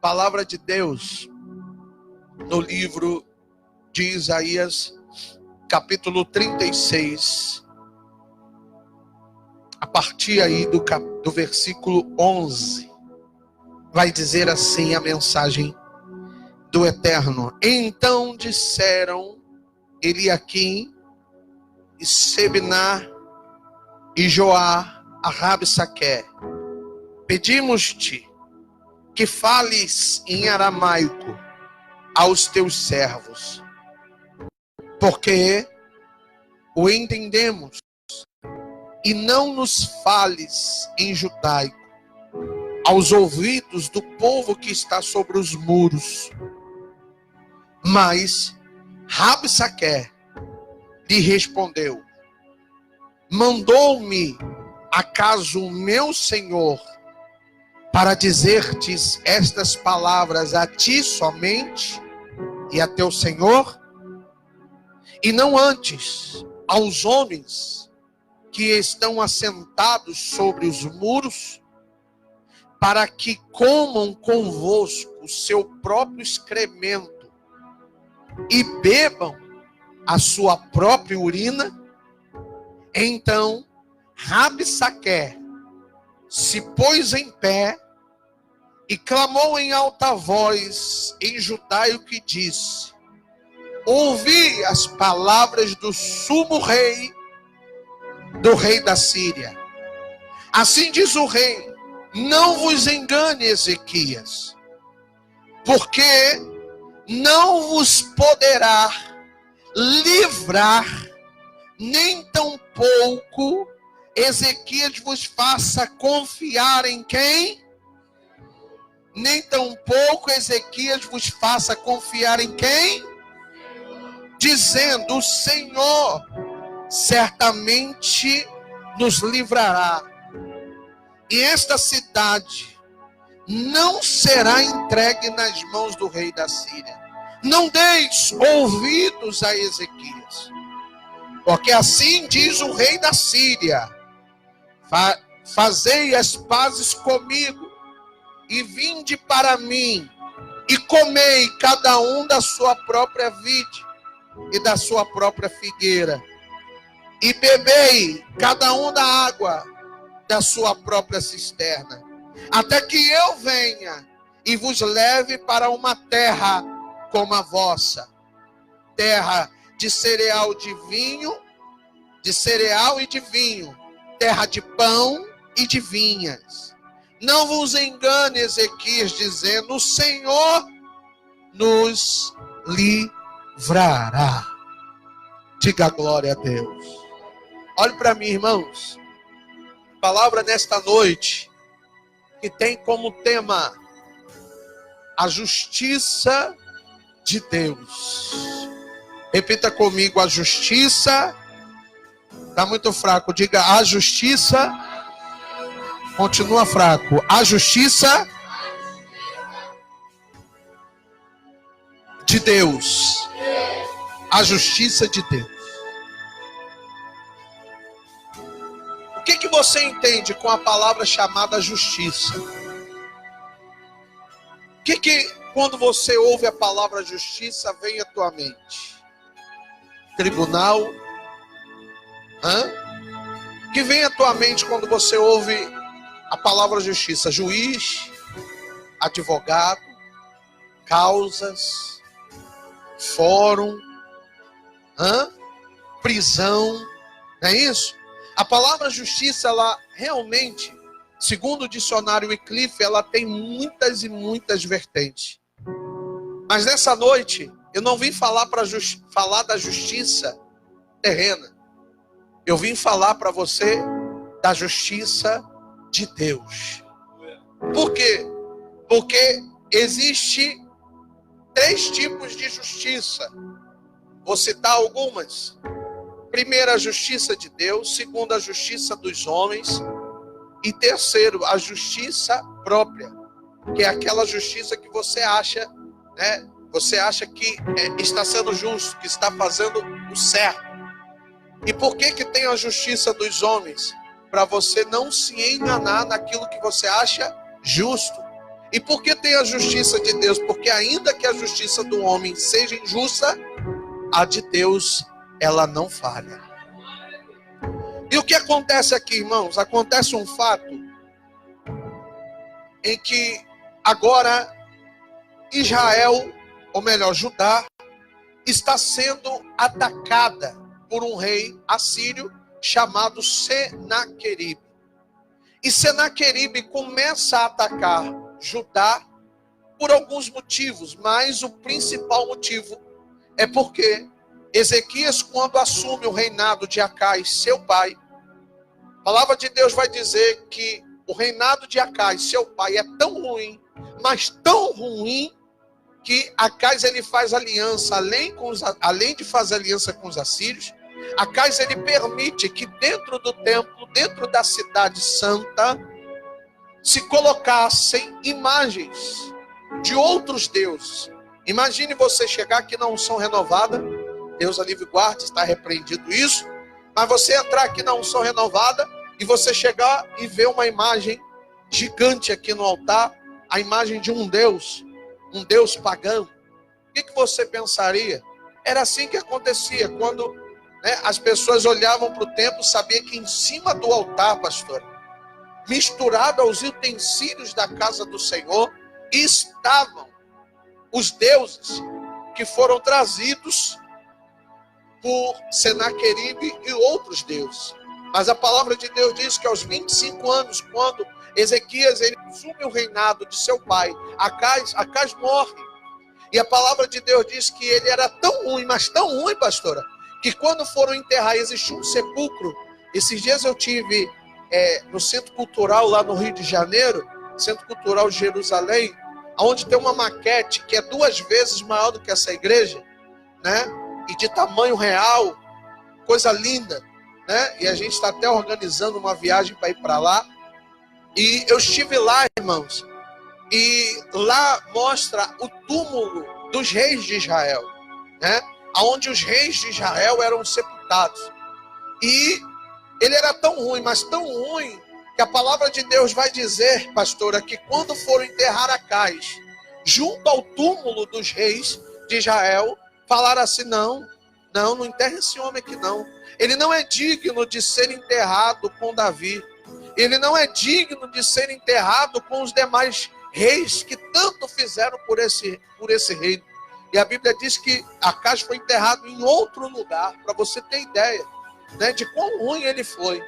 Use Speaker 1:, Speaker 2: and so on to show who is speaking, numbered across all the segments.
Speaker 1: Palavra de Deus no livro de Isaías, capítulo 36, a partir aí do versículo 11, vai dizer assim a mensagem do Eterno. Então disseram Eliaquim e Sebna e Joá a Rabsaque: pedimos-te que fales em aramaico aos teus servos, porque o entendemos, e não nos fales em judaico aos ouvidos do povo que está sobre os muros. Mas Rabsaque lhe respondeu: mandou-me acaso o meu Senhor para dizer-te estas palavras a ti somente e a teu Senhor, e não antes aos homens que estão assentados sobre os muros, para que comam convosco o seu próprio excremento e bebam a sua própria urina? Então Rabsaque se pôs em pé e clamou em alta voz em judaico e disse: ouvi as palavras do sumo rei, do rei da Síria. Assim diz o rei: não vos engane, Ezequias, porque não vos poderá livrar, nem tampouco Ezequias vos faça confiar em quem? Nem tampouco Ezequias vos faça confiar em quem? Dizendo: o Senhor certamente nos livrará, e esta cidade não será entregue nas mãos do rei da Síria. Não deis ouvidos a Ezequias, porque assim diz o rei da Síria: fazei as pazes comigo, e vinde para mim, e comei cada um da sua própria vide e da sua própria figueira, e bebei cada um da água da sua própria cisterna, até que eu venha e vos leve para uma terra como a vossa, terra de cereal e de vinho, terra de pão e de vinhas. Não vos engane, Ezequias, dizendo: o Senhor nos livrará. Diga glória a Deus. Olhe para mim, irmãos. Palavra nesta noite que tem como tema a justiça de Deus. Repita comigo: a justiça. Está muito fraco. Diga: a justiça. Continua fraco. A justiça de Deus. A justiça de Deus. O que você entende com a palavra chamada justiça? O que quando você ouve a palavra justiça vem à tua mente? Tribunal? O que vem à tua mente quando você ouve a palavra justiça? Juiz, advogado, causas, fórum, prisão, não é isso? A palavra justiça, ela realmente, segundo o dicionário Wycliffe, ela tem muitas e muitas vertentes. Mas nessa noite, eu não vim falar falar da justiça terrena. Eu vim falar para você da justiça de Deus. Por quê? Porque existe 3 tipos de justiça. Vou citar algumas. Primeiro, a justiça de Deus. Segundo, a justiça dos homens. E terceiro, a justiça própria, que é aquela justiça que você acha, né? Você acha que está sendo justo, que está fazendo o certo. E por que tem a justiça dos homens? Para você não se enganar naquilo que você acha justo. E por que tem a justiça de Deus? Porque ainda que a justiça do homem seja injusta, a de Deus, ela não falha. E o que acontece aqui, irmãos? Acontece um fato em que agora Israel, ou melhor, Judá, está sendo atacada por um rei assírio chamado Senaqueribe. E Senaqueribe começa a atacar Judá por alguns motivos, mas o principal motivo é porque Ezequias, quando assume o reinado de Acais, seu pai, a palavra de Deus vai dizer que o reinado de Acais, seu pai, é tão ruim, mas tão ruim, que Acais ele faz aliança, além de fazer aliança com os assírios, Acais ele permite que dentro do templo, dentro da cidade santa, se colocassem imagens de outros deuses. Imagine você chegar aqui na unção renovada, Deus a livre guarde, está repreendido isso, mas você entrar aqui na unção renovada e você chegar e ver uma imagem gigante aqui no altar, a imagem de um Deus pagão. O que você pensaria? Era assim que acontecia quando as pessoas olhavam para o templo, sabia que em cima do altar, pastor, misturado aos utensílios da casa do Senhor, estavam os deuses que foram trazidos por Senaqueribe e outros deuses. Mas a palavra de Deus diz que aos 25 anos, quando Ezequias ele assume o reinado de seu pai, Acais morre. E a palavra de Deus diz que ele era tão ruim, mas tão ruim, pastora, que quando foram enterrar, existiu um sepulcro. Esses dias eu tive no Centro Cultural, lá no Rio de Janeiro, Centro Cultural de Jerusalém, onde tem uma maquete que é 2 vezes maior do que essa igreja, né? E de tamanho real, coisa linda, né? E a gente está até organizando uma viagem para ir para lá. E eu estive lá, irmãos, e lá mostra o túmulo dos reis de Israel, né? Onde os reis de Israel eram sepultados. E ele era tão ruim, mas tão ruim, que a palavra de Deus vai dizer, pastora, que quando foram enterrar Acais, junto ao túmulo dos reis de Israel, falaram assim, não enterre esse homem aqui não. Ele não é digno de ser enterrado com Davi. Ele não é digno de ser enterrado com os demais reis que tanto fizeram por esse reino. E a Bíblia diz que Acais foi enterrado em outro lugar, para você ter ideia, né, de quão ruim ele foi.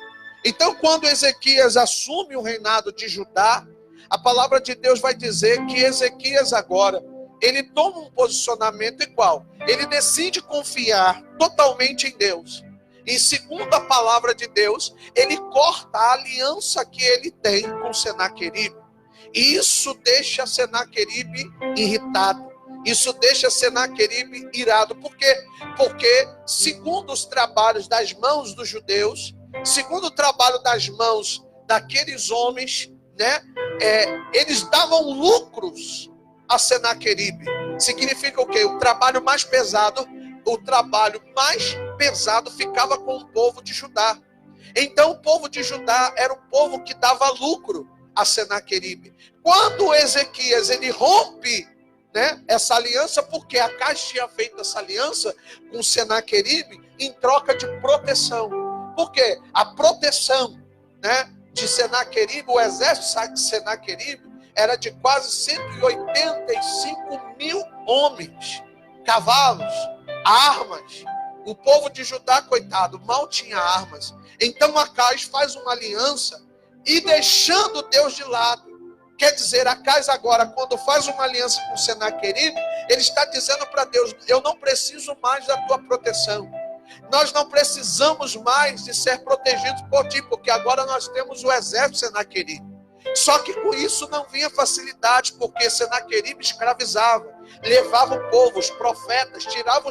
Speaker 1: Então, quando Ezequias assume o reinado de Judá, a palavra de Deus vai dizer que Ezequias agora, ele toma um posicionamento igual. Ele decide confiar totalmente em Deus. E segundo a palavra de Deus, ele corta a aliança que ele tem com Senaqueribe. E isso deixa Senaqueribe irritado. Isso deixa Senaqueribe irado. Por quê? Porque, segundo os trabalhos das mãos dos judeus, segundo o trabalho das mãos daqueles homens, né, eles davam lucros a Senaqueribe. Significa o quê? O trabalho mais pesado ficava com o povo de Judá. Então o povo de Judá era o povo que dava lucro a Senaqueribe. Quando Ezequias ele rompe, né, essa aliança, porque Acais tinha feito essa aliança com Senaqueribe em troca de proteção. Por quê? A proteção, né, de Senaqueribe, o exército de Senaqueribe, era de quase 185 mil homens, cavalos, armas. O povo de Judá, coitado, mal tinha armas. Então Acais faz uma aliança e deixando Deus de lado. Quer dizer, Acais agora, quando faz uma aliança com Senaqueribe, ele está dizendo para Deus, eu não preciso mais da tua proteção. Nós não precisamos mais de ser protegidos por ti, porque agora nós temos o exército Senaqueribe. Só que com isso não vinha facilidade, porque Senaqueribe escravizava, levava o povo, os profetas, tirava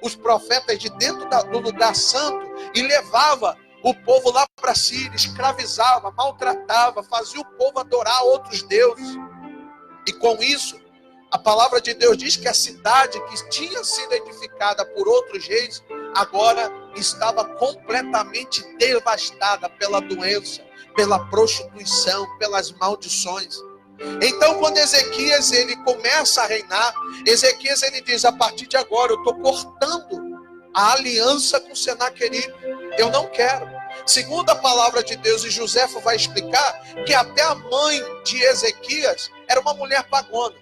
Speaker 1: os profetas de dentro do lugar santo e levava o povo lá para Síria, escravizava, maltratava, fazia o povo adorar outros deuses. E com isso, a palavra de Deus diz que a cidade que tinha sido edificada por outros reis, agora estava completamente devastada pela doença, pela prostituição, pelas maldições. Então, quando Ezequias ele começa a reinar, Ezequias ele diz: a partir de agora eu estou cortando a aliança com Senaqueribe. Eu não quero. Segundo a palavra de Deus, e Joséfo vai explicar que até a mãe de Ezequias era uma mulher pagona.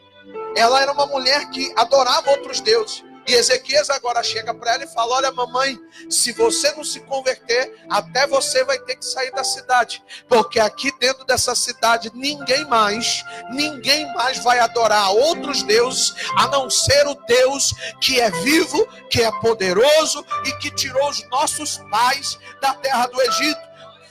Speaker 1: Ela era uma mulher que adorava outros deuses. E Ezequias agora chega para ela e fala: olha, mamãe, se você não se converter, até você vai ter que sair da cidade. Porque aqui dentro dessa cidade, ninguém mais vai adorar outros deuses, a não ser o Deus que é vivo, que é poderoso e que tirou os nossos pais da terra do Egito.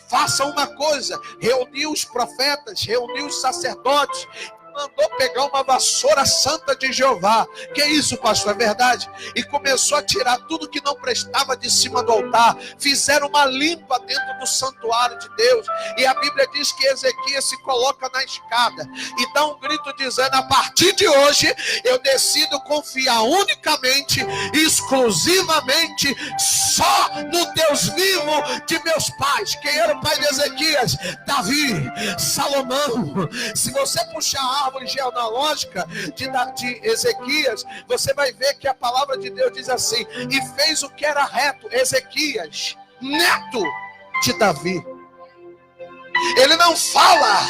Speaker 1: Faça uma coisa: reuniu os profetas, reuniu os sacerdotes, mandou pegar uma vassoura santa de Jeová. Que isso, pastor? É verdade? E começou a tirar tudo que não prestava de cima do altar. Fizeram uma limpa dentro do santuário de Deus. E a Bíblia diz que Ezequias se coloca na escada e dá um grito dizendo: a partir de hoje eu decido confiar unicamente, exclusivamente, só no Deus vivo de meus pais. Quem era o pai de Ezequias? Davi, Salomão. Se você puxar a árvore genealógica de Ezequias, você vai ver que a palavra de Deus diz assim: e fez o que era reto. Ezequias, neto de Davi. Ele não fala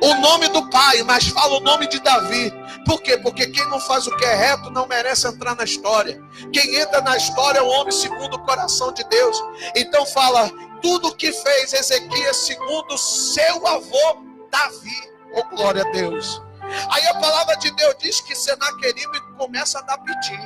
Speaker 1: o nome do pai, mas fala o nome de Davi. Por quê? Porque quem não faz o que é reto não merece entrar na história. Quem entra na história é o homem segundo o coração de Deus. Então fala tudo que fez Ezequias segundo seu avô Davi. Oh, glória a Deus. Aí a palavra de Deus diz que Senaqueribe começa a dar piti.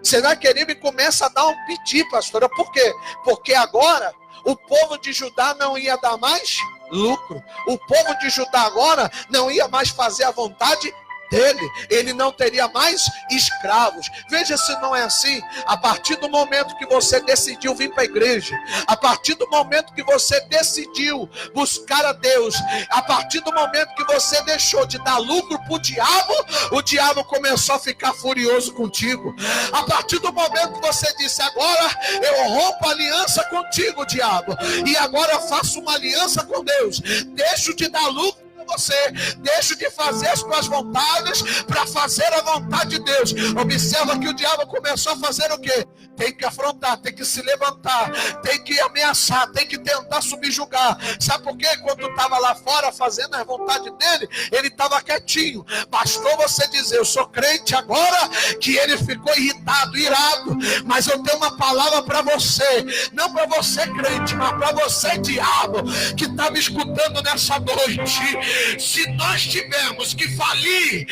Speaker 1: Senaqueribe começa a dar um piti, pastora. Por quê? Porque agora o povo de Judá não ia dar mais lucro. O povo de Judá agora não ia mais fazer a vontade dele. Ele não teria mais escravos. Veja se não é assim. A partir do momento que você decidiu vir para a igreja, a partir do momento que você decidiu buscar a Deus, a partir do momento que você deixou de dar lucro para o diabo começou a ficar furioso contigo. A partir do momento que você disse: agora eu rompo a aliança contigo, diabo, e agora eu faço uma aliança com Deus, deixo de dar lucro, você deixa de fazer as suas vontades para fazer a vontade de Deus. Observa que o diabo começou a fazer o quê? Tem que afrontar, tem que se levantar, tem que ameaçar, tem que tentar subjugar. Sabe por quê? Quando estava lá fora fazendo a vontade dele, ele estava quietinho. Bastou você dizer: eu sou crente agora, que ele ficou irritado, irado. Mas eu tenho uma palavra para você, não para você crente, mas para você diabo, que está me escutando nessa noite. Se nós tivermos que falir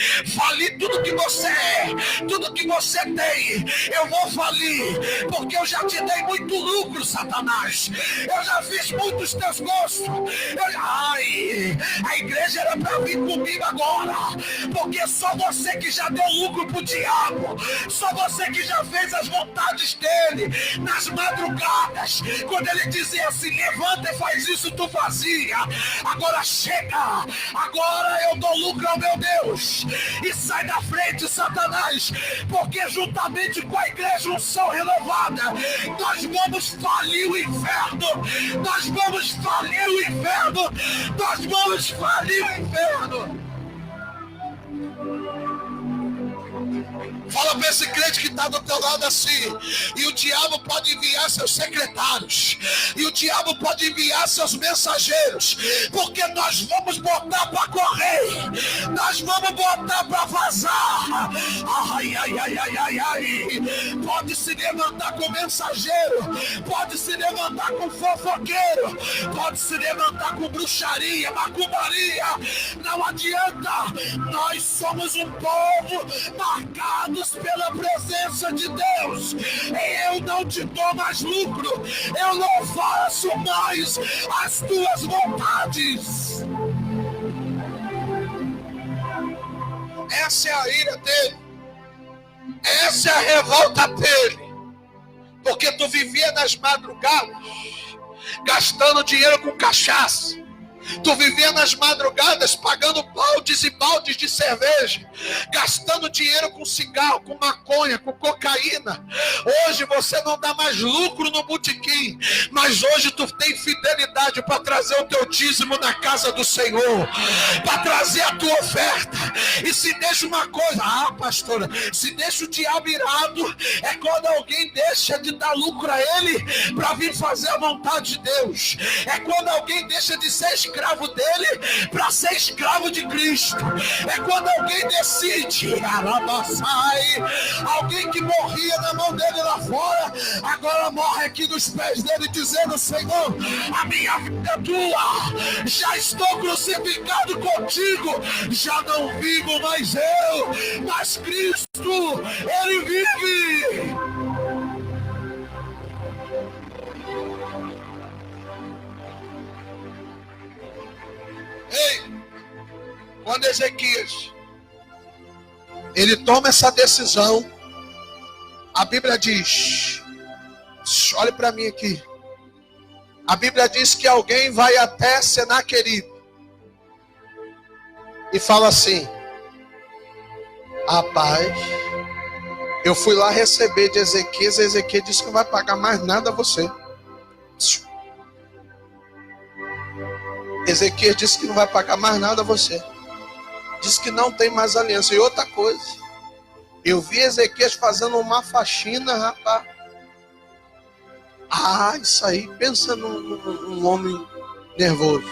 Speaker 1: tudo que você é, tudo que você tem, eu vou falir, porque eu já te dei muito lucro, Satanás. Eu já fiz muitos teus gostos. A igreja era para vir comigo agora, porque só você que já deu lucro pro diabo, só você que já fez as vontades dele nas madrugadas, quando ele dizia assim: levanta e faz isso, tu fazia. Agora chega, agora eu dou lucro ao meu Deus. E sai da frente, Satanás, porque juntamente com a igreja unção renovada, nós vamos falir o inferno. Nós vamos falir o inferno. Nós vamos falir o inferno. Fala para esse crente que está do teu lado assim: e o diabo pode enviar seus secretários, e o diabo pode enviar seus mensageiros, porque nós vamos botar para correr, nós vamos botar para vazar. Pode se levantar com mensageiro, pode se levantar com fofoqueiro, pode se levantar com bruxaria, macumbaria. Não adianta, nós somos um povo marcado pela presença de Deus. Eu não te dou mais lucro, eu não faço mais as tuas vontades. Essa é a ira dele, essa é a revolta dele, porque tu vivia nas madrugadas gastando dinheiro com cachaça, Tu vivia nas madrugadas pagando baldes e baldes de cerveja, gastando dinheiro com cigarro, com maconha, com cocaína. Hoje você não dá mais lucro no botequim, mas hoje tu tem fidelidade para trazer o teu dízimo na casa do Senhor, para trazer a tua oferta. E se deixa uma coisa, pastora, se deixa o diabo irado, é quando alguém deixa de dar lucro a ele para vir fazer a vontade de Deus. É quando alguém deixa de ser escravo dele para ser escravo de Cristo. É quando alguém decide, alguém que morria na mão dele lá fora, agora morre aqui nos pés dele, dizendo: Senhor, a minha vida é tua, já estou crucificado contigo, já não vivo mais eu, mas Cristo, ele vive. Ei, quando Ezequias ele toma essa decisão, a Bíblia diz, olhe para mim aqui, a Bíblia diz que alguém vai até Senaqueribe e fala assim: rapaz, eu fui lá receber de Ezequias, Ezequias disse que não vai pagar mais nada a você. Ezequias disse que não vai pagar mais nada a você. Diz que não tem mais aliança. E outra coisa, eu vi Ezequias fazendo uma faxina, rapaz. Isso aí, pensa num homem nervoso.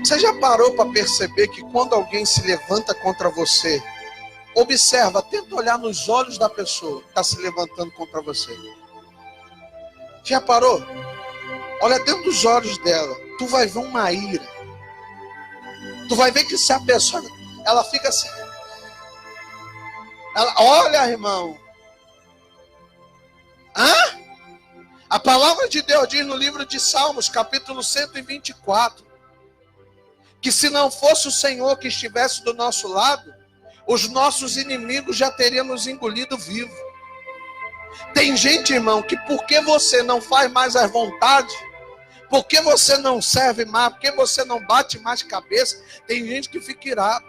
Speaker 1: Você já parou para perceber que quando alguém se levanta contra você, observa, tenta olhar nos olhos da pessoa que está se levantando contra você. Já parou? Olha dentro dos olhos dela, tu vai ver uma ira. Tu vai ver que se a pessoa, ela fica assim. Olha, irmão. A palavra de Deus diz no livro de Salmos, capítulo 124, que se não fosse o Senhor que estivesse do nosso lado, os nossos inimigos já teriam nos engolido vivo. Tem gente, irmão, que porque você não faz mais as vontades, porque você não serve mais, porque você não bate mais cabeça, tem gente que fica irado.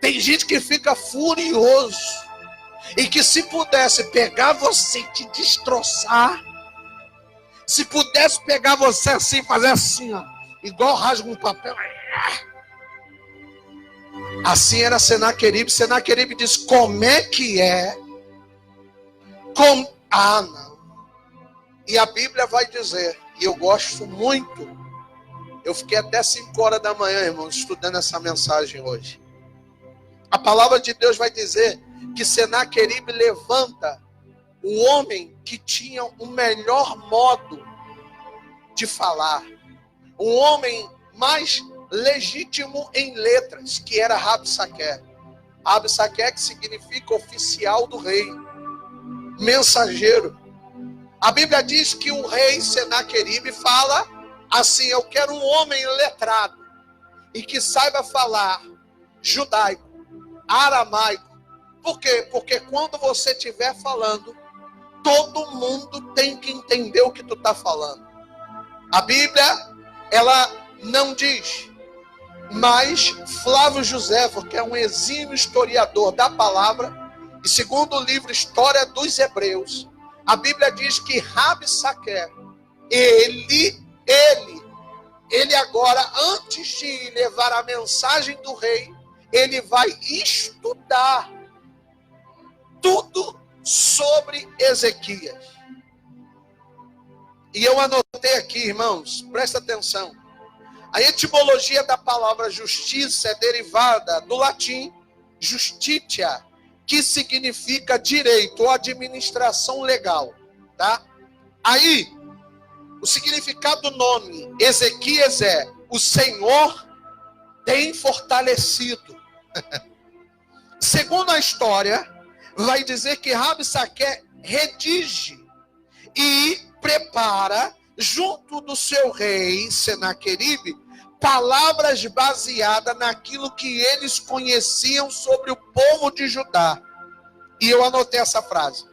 Speaker 1: Tem gente que fica furioso. E que se pudesse pegar você e te destroçar, se pudesse pegar você assim, fazer assim, ó, igual rasga um papel. Assim era Senaqueribe. Senaqueribe diz: como é que é? Não. E a Bíblia vai dizer, e eu gosto muito, eu fiquei até 5 horas da manhã, irmão, estudando essa mensagem hoje. A palavra de Deus vai dizer que Senaqueribe levanta o homem que tinha o melhor modo de falar, o homem mais legítimo em letras, que era Rabsaque. Rabsaque, que significa oficial do rei, mensageiro. A Bíblia diz que o rei Senaqueribe fala assim: eu quero um homem letrado e que saiba falar judaico, aramaico. Por quê? Porque quando você estiver falando, todo mundo tem que entender o que tu está falando. A Bíblia, ela não diz, mas Flávio Joséfo, que é um exímio historiador da palavra, e segundo o livro História dos Hebreus, a Bíblia diz que Rabsaque, ele agora, antes de levar a mensagem do rei, ele vai estudar tudo sobre Ezequias. E eu anotei aqui, irmãos, presta atenção. A etimologia da palavra justiça é derivada do latim justitia, que significa direito ou administração legal, tá? Aí, o significado do nome Ezequias é: o Senhor tem fortalecido. Segundo a história, vai dizer que Rabsaque redige e prepara, junto do seu rei Senaqueribe, palavras baseadas naquilo que eles conheciam sobre o povo de Judá. E eu anotei essa frase: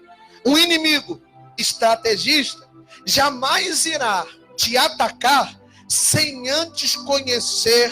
Speaker 1: o inimigo estrategista jamais irá te atacar sem antes conhecer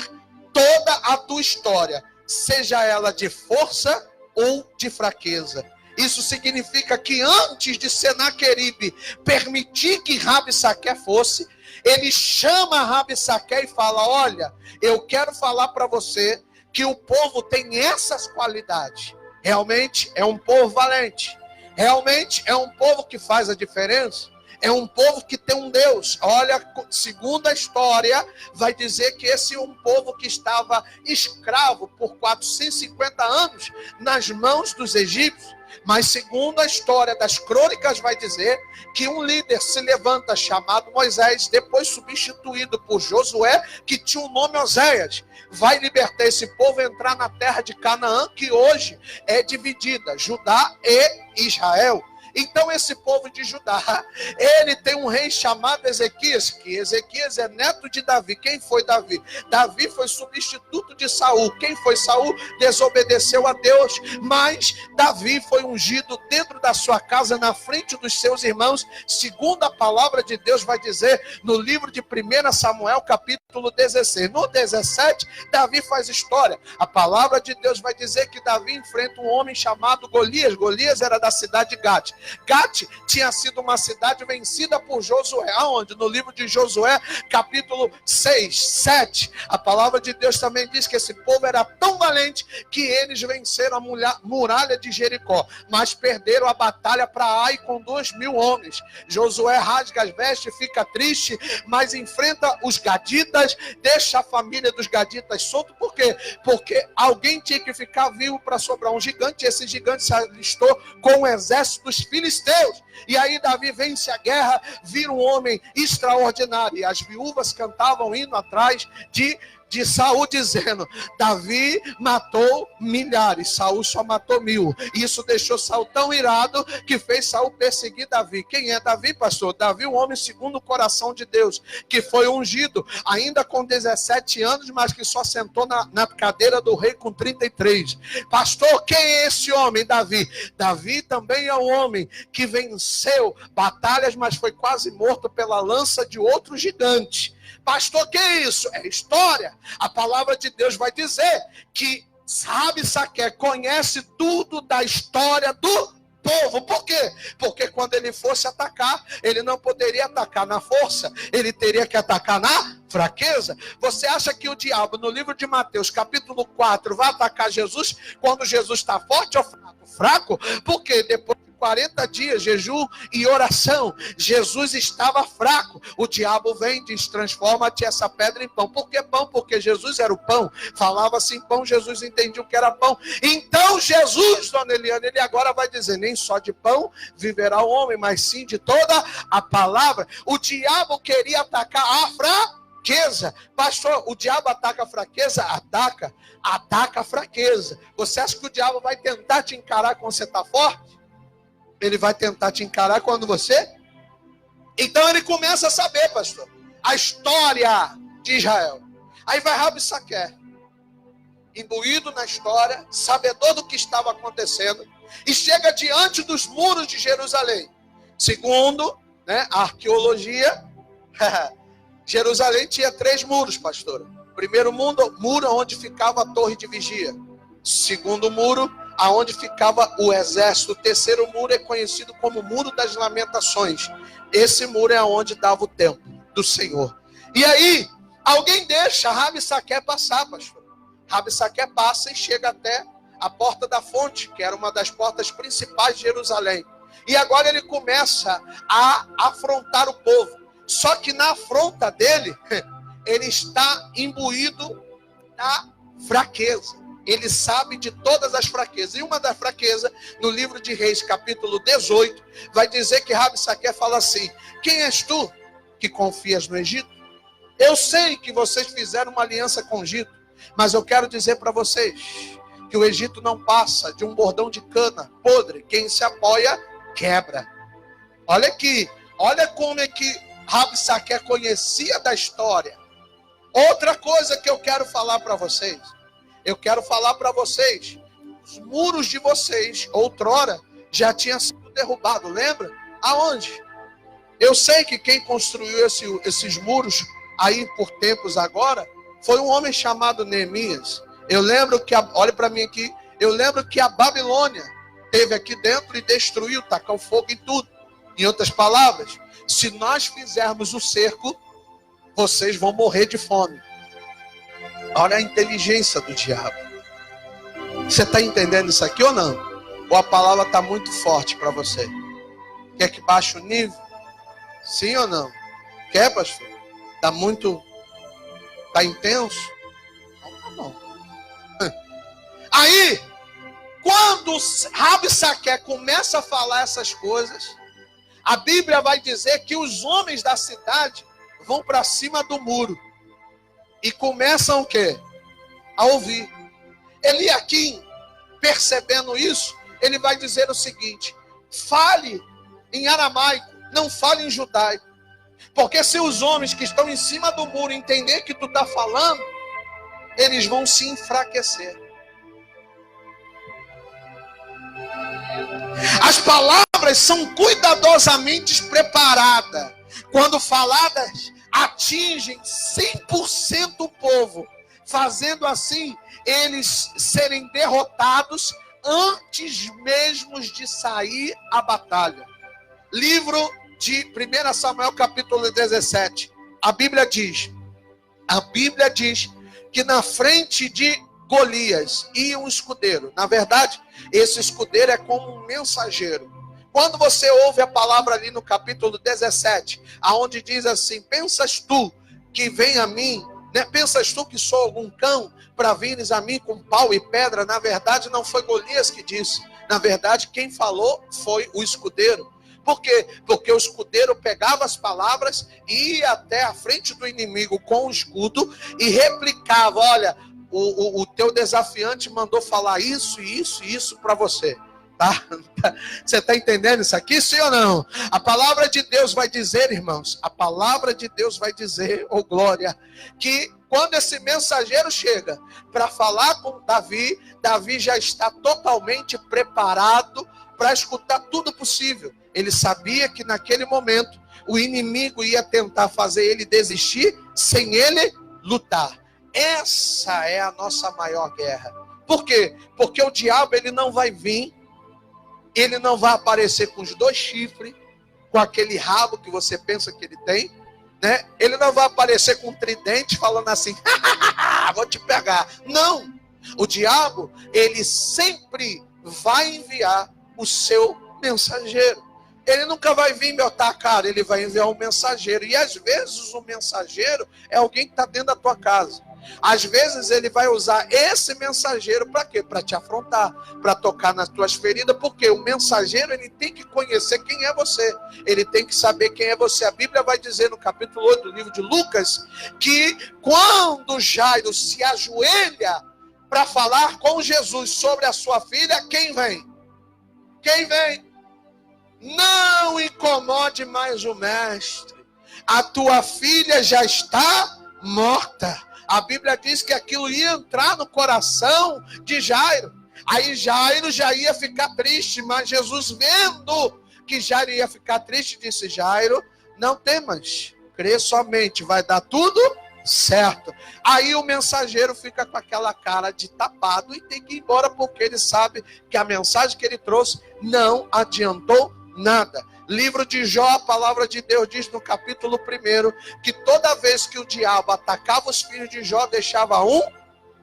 Speaker 1: toda a tua história, seja ela de força ou de fraqueza. Isso significa que antes de Senaqueribe permitir que Rabsaque fosse, ele chama Rabsaque e fala: olha, eu quero falar para você que o povo tem essas qualidades. Realmente é um povo valente. Realmente é um povo que faz a diferença. É um povo que tem um Deus. Olha, segundo a história, vai dizer que esse é um povo que estava escravo por 450 anos nas mãos dos egípcios. Mas segundo a história das crônicas, vai dizer que um líder se levanta chamado Moisés, depois substituído por Josué, que tinha o nome Oséias, vai libertar esse povo e entrar na terra de Canaã, que hoje é dividida, Judá e Israel. Então esse povo de Judá, ele tem um rei chamado Ezequias, que Ezequias é neto de Davi. Quem foi Davi? Davi foi substituto de Saul. Quem foi Saul? Desobedeceu a Deus, mas Davi foi ungido dentro da sua casa, na frente dos seus irmãos, segundo a palavra de Deus vai dizer no livro de 1 Samuel, capítulo 16. No 17, Davi faz história. A palavra de Deus vai dizer que Davi enfrenta um homem chamado Golias. Golias era da cidade de Gate. Gate tinha sido uma cidade vencida por Josué. Aonde? No livro de Josué, capítulo 6, 7. A palavra de Deus também diz que esse povo era tão valente que eles venceram a muralha de Jericó, mas perderam a batalha para Ai com 2.000 homens. Josué rasga as vestes, fica triste, mas enfrenta os gaditas, deixa a família dos gaditas solto. Por quê? Porque alguém tinha que ficar vivo para sobrar um gigante. Esse gigante se alistou com o exército dos filisteus. E aí Davi vence a guerra, vira um homem extraordinário. E as viúvas cantavam indo atrás de Saul, dizendo: Davi matou milhares, Saul só matou 1.000. Isso deixou Saul tão irado que fez Saul perseguir Davi. Quem é Davi, pastor? Davi, um homem segundo o coração de Deus, que foi ungido ainda com 17 anos, mas que só sentou na cadeira do rei com 33. Pastor, quem é esse homem? Davi. Davi também é um homem que venceu batalhas, mas foi quase morto pela lança de outro gigante. Pastor, que é isso? É história. A palavra de Deus vai dizer que Rabsaque conhece tudo da história do povo. Por quê? Porque quando ele fosse atacar, ele não poderia atacar na força, ele teria que atacar na fraqueza. Você acha que o diabo, no livro de Mateus, capítulo 4, vai atacar Jesus quando Jesus está forte ou fraco? Fraco? Porque depois 40 dias, jejum e oração, Jesus estava fraco. O diabo vem e diz: transforma-te essa pedra em pão. Por que pão? Porque Jesus era o pão. Falava assim pão, Jesus entendia o que era pão. Então Jesus, dona Eliana, ele agora vai dizer: nem só de pão viverá o homem, mas sim de toda a palavra. O diabo queria atacar a fraqueza. Pastor, o diabo ataca a fraqueza? Ataca a fraqueza. Você acha que o diabo vai tentar te encarar quando você está forte? Ele vai tentar te encarar quando você... Então ele começa a saber, pastor, a história de Israel. Aí vai Rabsaque, imbuído na história, sabedor do que estava acontecendo, e chega diante dos muros de Jerusalém. Segundo, a arqueologia, Jerusalém tinha 3 muros, pastor. Primeiro muro onde ficava a torre de vigia. Segundo muro, aonde ficava o exército. O terceiro muro é conhecido como Muro das Lamentações. Esse muro é onde dava o templo do Senhor. E aí, alguém deixa Rabsaque passar, pastor. Rabsaque passa e chega até a porta da fonte, que era uma das portas principais de Jerusalém. E agora ele começa a afrontar o povo. Só que na afronta dele, ele está imbuído na fraqueza. Ele sabe de todas as fraquezas. E uma das fraquezas, no livro de Reis, capítulo 18, vai dizer que Rabsaque fala assim: quem és tu que confias no Egito? Eu sei que vocês fizeram uma aliança com o Egito, mas eu quero dizer para vocês que o Egito não passa de um bordão de cana podre. Quem se apoia, quebra. Olha aqui, olha como é que Rabsaque conhecia da história. Outra coisa que eu quero falar para vocês. Eu quero falar para vocês, os muros de vocês, outrora, já tinham sido derrubados, lembra? Aonde? Eu sei que quem construiu esses muros aí por tempos agora, foi um homem chamado Neemias. Eu lembro que, olha para mim aqui, eu lembro que a Babilônia esteve aqui dentro e destruiu, tacou fogo em tudo. Em outras palavras, se nós fizermos o cerco, vocês vão morrer de fome. Olha a inteligência do diabo. Você está entendendo isso aqui ou não? Ou a palavra está muito forte para você? Quer que baixe o nível? Sim ou não? Quer, pastor? Está muito... Está intenso? Não, tá bom. Aí, quando Rabsaque começa a falar essas coisas, a Bíblia vai dizer que os homens da cidade vão para cima do muro. E começam o quê? A ouvir. Eliaquim, percebendo isso, ele vai dizer o seguinte: fale em aramaico, não fale em judaico. Porque se os homens que estão em cima do muro entender que tu está falando, eles vão se enfraquecer. As palavras são cuidadosamente preparadas. Quando faladas, atingem 100% o povo, fazendo assim eles serem derrotados antes mesmo de sair à batalha. Livro de 1 Samuel capítulo 17. A Bíblia diz que na frente de Golias ia um escudeiro. Na verdade, esse escudeiro é como um mensageiro. Quando você ouve a palavra ali no capítulo 17, aonde diz assim: pensas tu que vem a mim, né? Pensas tu que sou algum cão para vires a mim com pau e pedra? Na verdade, não foi Golias que disse. Na verdade, quem falou foi o escudeiro. Por quê? Porque o escudeiro pegava as palavras e ia até a frente do inimigo com o escudo e replicava: olha, o teu desafiante mandou falar isso, isso e isso para você. Tá? Você está entendendo isso aqui, sim ou não? A palavra de Deus vai dizer, irmãos, a palavra de Deus vai dizer, oh glória, que quando esse mensageiro chega para falar com Davi, Davi já está totalmente preparado para escutar tudo possível. Ele sabia que naquele momento o inimigo ia tentar fazer ele desistir sem ele lutar. Essa é a nossa maior guerra. Por quê? Porque o diabo ele não vai vir, ele não vai aparecer com os 2 chifres, com aquele rabo que você pensa que ele tem, né? Ele não vai aparecer com um tridente falando assim: vou te pegar. Não! O diabo, ele sempre vai enviar o seu mensageiro. Ele nunca vai vir me atacar, ele vai enviar um mensageiro. E às vezes o mensageiro é alguém que está dentro da tua casa. Às vezes ele vai usar esse mensageiro para quê? Para te afrontar, para tocar nas tuas feridas, porque o mensageiro ele tem que conhecer quem é você, ele tem que saber quem é você. A Bíblia vai dizer no capítulo 8 do livro de Lucas, que quando Jairo se ajoelha para falar com Jesus sobre a sua filha, quem vem? Quem vem? Não incomode mais o mestre, a tua filha já está morta. A Bíblia diz que aquilo ia entrar no coração de Jairo. Aí Jairo já ia ficar triste, mas Jesus, vendo que Jairo ia ficar triste, disse: Jairo, não temas, crê somente, vai dar tudo certo. Aí o mensageiro fica com aquela cara de tapado e tem que ir embora, porque ele sabe que a mensagem que ele trouxe não adiantou nada. Livro de Jó, a palavra de Deus diz no capítulo 1 que toda vez que o diabo atacava os filhos de Jó, deixava um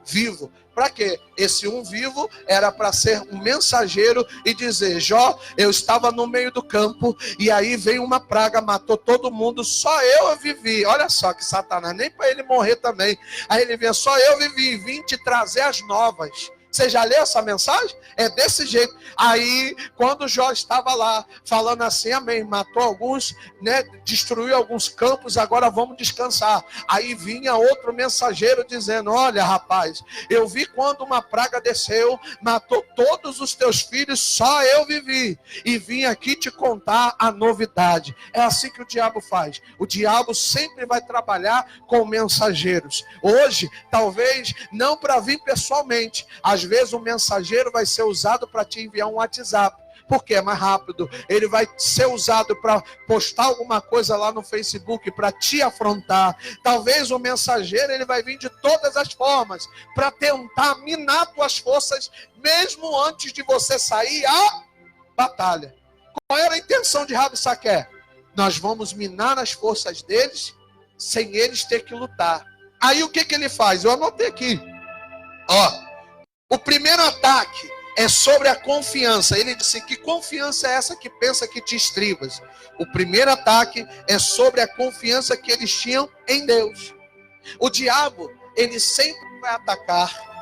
Speaker 1: vivo. Para quê? Esse um vivo era para ser um mensageiro e dizer: Jó, eu estava no meio do campo e aí veio uma praga, matou todo mundo, só eu vivi. Olha só que Satanás, nem para ele morrer também. Aí ele vinha: só eu vivi, vim te trazer as novas. Você já leu essa mensagem? É desse jeito. Aí, quando Jó estava lá, falando assim: amém, matou alguns, né, destruiu alguns campos, agora vamos descansar. Aí vinha outro mensageiro dizendo: olha, rapaz, eu vi quando uma praga desceu, matou todos os teus filhos, só eu vivi. E vim aqui te contar a novidade. É assim que o diabo faz. O diabo sempre vai trabalhar com mensageiros. Hoje, talvez, não para vir pessoalmente. Às vezes o mensageiro vai ser usado para te enviar um WhatsApp. porque é mais rápido. Ele vai ser usado para postar alguma coisa lá no Facebook, para te afrontar. Talvez o mensageiro, ele vai vir de todas as formas, para tentar minar tuas forças, mesmo antes de você sair à batalha. Qual era a intenção de Rabsaque? Nós vamos minar as forças deles, sem eles ter que lutar. Aí o que ele faz? Eu anotei aqui. O primeiro ataque é sobre a confiança. Ele disse: que confiança é essa que pensa que te estribas? O primeiro ataque é sobre a confiança que eles tinham em Deus. O diabo, ele sempre vai atacar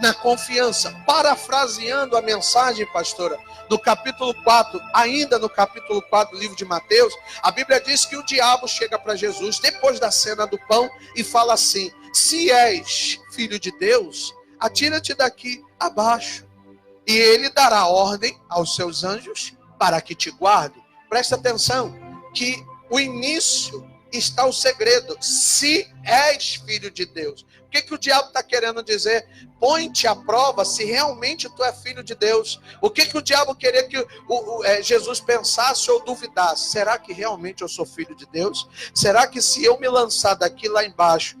Speaker 1: na confiança. Parafraseando a mensagem, pastora, no capítulo 4, ainda no capítulo 4 do livro de Mateus, a Bíblia diz que o diabo chega para Jesus, depois da cena do pão, e fala assim: se és filho de Deus, atira-te daqui abaixo, e ele dará ordem aos seus anjos para que te guardem. Presta atenção, que o início está o segredo. Se és filho de Deus. O que o diabo está querendo dizer? Põe-te à prova se realmente tu é filho de Deus. O que o diabo queria que Jesus pensasse ou duvidasse? Será que realmente eu sou filho de Deus? Será que se eu me lançar daqui lá embaixo,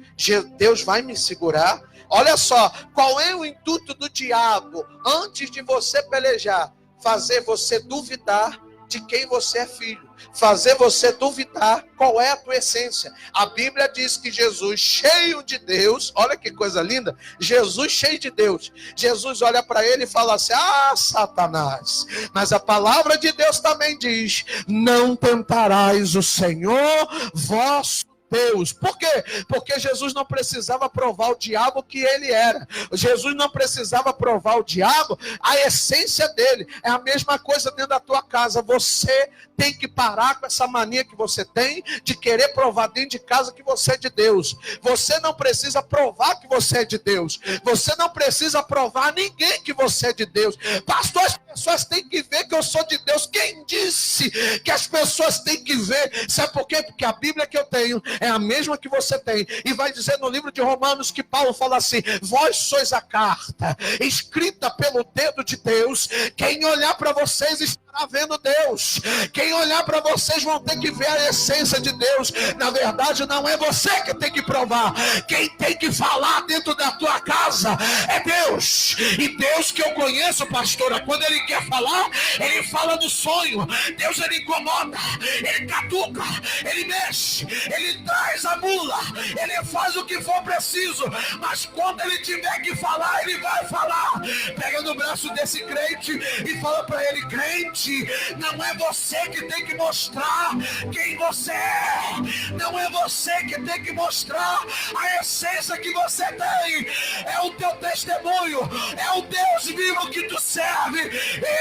Speaker 1: Deus vai me segurar? Olha só, qual é o intuito do diabo antes de você pelejar? Fazer você duvidar de quem você é filho. Fazer você duvidar qual é a tua essência. A Bíblia diz que Jesus, cheio de Deus, olha que coisa linda, Jesus cheio de Deus, Jesus olha para ele e fala assim: ah, Satanás, mas a palavra de Deus também diz: não tentarás o Senhor vosso Deus. Por quê? Porque Jesus não precisava provar o diabo que ele era. Jesus não precisava provar o diabo a essência dele. É a mesma coisa dentro da tua casa. Você tem que parar com essa mania que você tem de querer provar dentro de casa que você é de Deus. Você não precisa provar que você é de Deus. Você não precisa provar a ninguém que você é de Deus. Pastor, as pessoas têm que ver que eu sou de Deus. Quem disse que as pessoas têm que ver? Sabe por quê? Porque a Bíblia que eu tenho é a mesma que você tem. E vai dizer no livro de Romanos que Paulo fala assim: vós sois a carta escrita pelo dedo de Deus. Quem olhar para vocês estará vendo Deus. Quem olhar para vocês vão ter que ver a essência de Deus. Na verdade, não é você que tem que provar. Quem tem que falar dentro da tua casa é Deus. E Deus que eu conheço, pastora, quando ele quer falar, ele fala no sonho. Deus, ele incomoda, ele catuca, ele mexe, ele traz a mula, ele faz o que for preciso, mas quando ele tiver que falar, ele vai falar. Pega no braço desse crente e fala para ele: crente, não é você que tem que mostrar quem você é, não é você que tem que mostrar a essência que você tem, é o teu testemunho, é o Deus vivo que tu serve.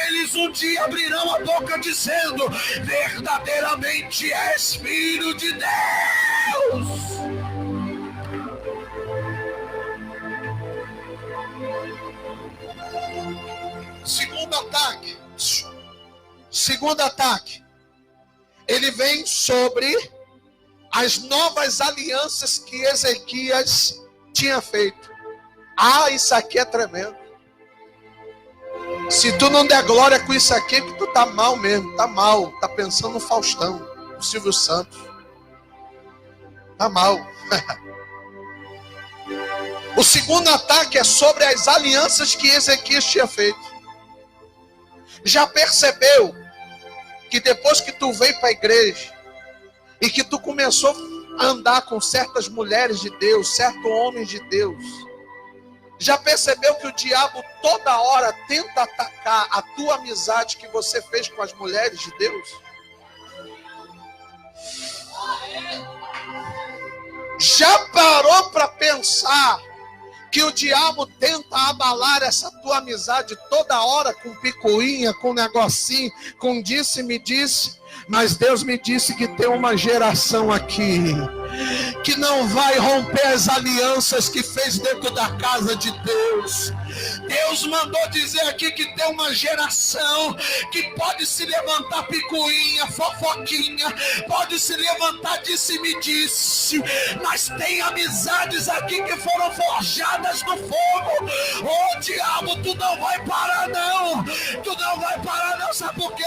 Speaker 1: Eles um dia abrirão a boca dizendo: verdadeiramente és filho de Deus. Segundo ataque, ele vem sobre as novas alianças que Ezequias tinha feito. Ah, isso aqui é tremendo. Se tu não der glória com isso aqui, é que tu tá mal mesmo, tá mal, tá pensando no Faustão, no Silvio Santos. Tá mal. O segundo ataque é sobre as alianças que Ezequias tinha feito. Já percebeu que depois que tu veio para a igreja e que tu começou a andar com certas mulheres de Deus, certos homens de Deus, já percebeu que o diabo toda hora tenta atacar a tua amizade que você fez com as mulheres de Deus? Já parou para pensar que o diabo tenta abalar essa tua amizade toda hora com picuinha, com negocinho, com disse-me disse? Mas Deus me disse que tem uma geração aqui que não vai romper as alianças que fez dentro da casa de Deus. Deus mandou dizer aqui que tem uma geração que pode se levantar picuinha, fofoquinha, pode se levantar disse-me disse, mas tem amizades aqui que foram forjadas no fogo. Ô diabo, tu não vai parar não. Tu não vai parar, não. Sabe por quê?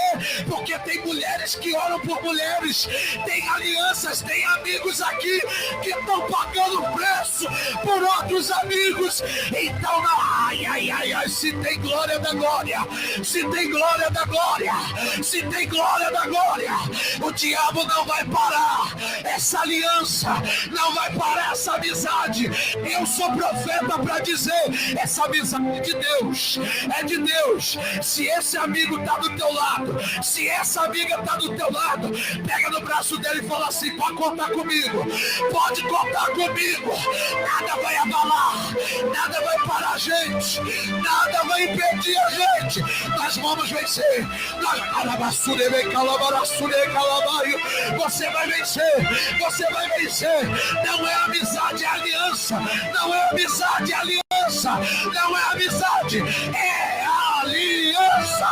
Speaker 1: Porque tem mulheres que oram por mulheres. Tem alianças, tem amigos aqui que estão pagando preço por outros amigos. Então, ai, se tem glória da glória, se tem glória da glória, se tem glória da glória, o diabo não vai parar essa aliança, não vai parar essa amizade. Eu sou profeta para dizer, essa amizade é de Deus, é de Deus. Se esse amigo tá do teu lado, se essa amiga tá do teu lado, pega no braço dele e fala assim: pode contar comigo, pode contar comigo. Nada vai abalar, nada vai parar a gente, nada vai impedir a gente. Nós vamos vencer. Você vai vencer, você vai vencer. Não é amizade, é aliança. Não é amizade, é aliança. Não é amizade, é aliança.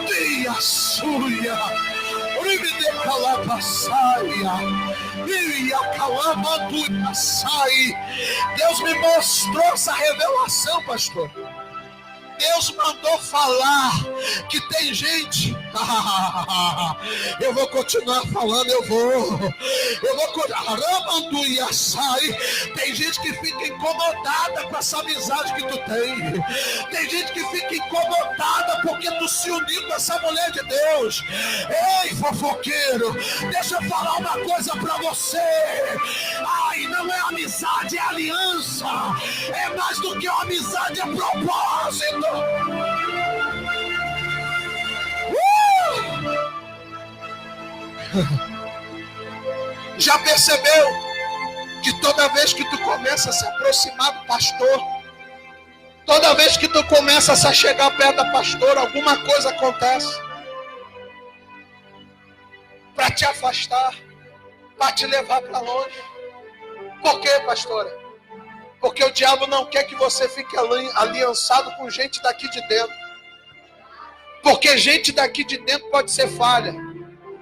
Speaker 1: Dia suia, rimide calabassaia, ia calabatuia sai. Deus me mostrou essa revelação, pastor. Deus mandou falar que tem gente. Eu vou continuar falando, eu vou tem gente que fica incomodada com essa amizade que tu tem. Tem gente que fica incomodada porque tu se uniu com essa mulher de Deus. Ei, fofoqueiro, deixa eu falar uma coisa pra você. Ai, não é amizade, é aliança. É mais do que uma amizade, é propósito. Já percebeu que toda vez que tu começa a se aproximar do pastor, toda vez que tu começa a se chegar perto da pastora, alguma coisa acontece para te afastar, para te levar para longe? Por quê, pastora? Porque o diabo não quer que você fique aliançado com gente daqui de dentro. Porque gente daqui de dentro pode ser falha,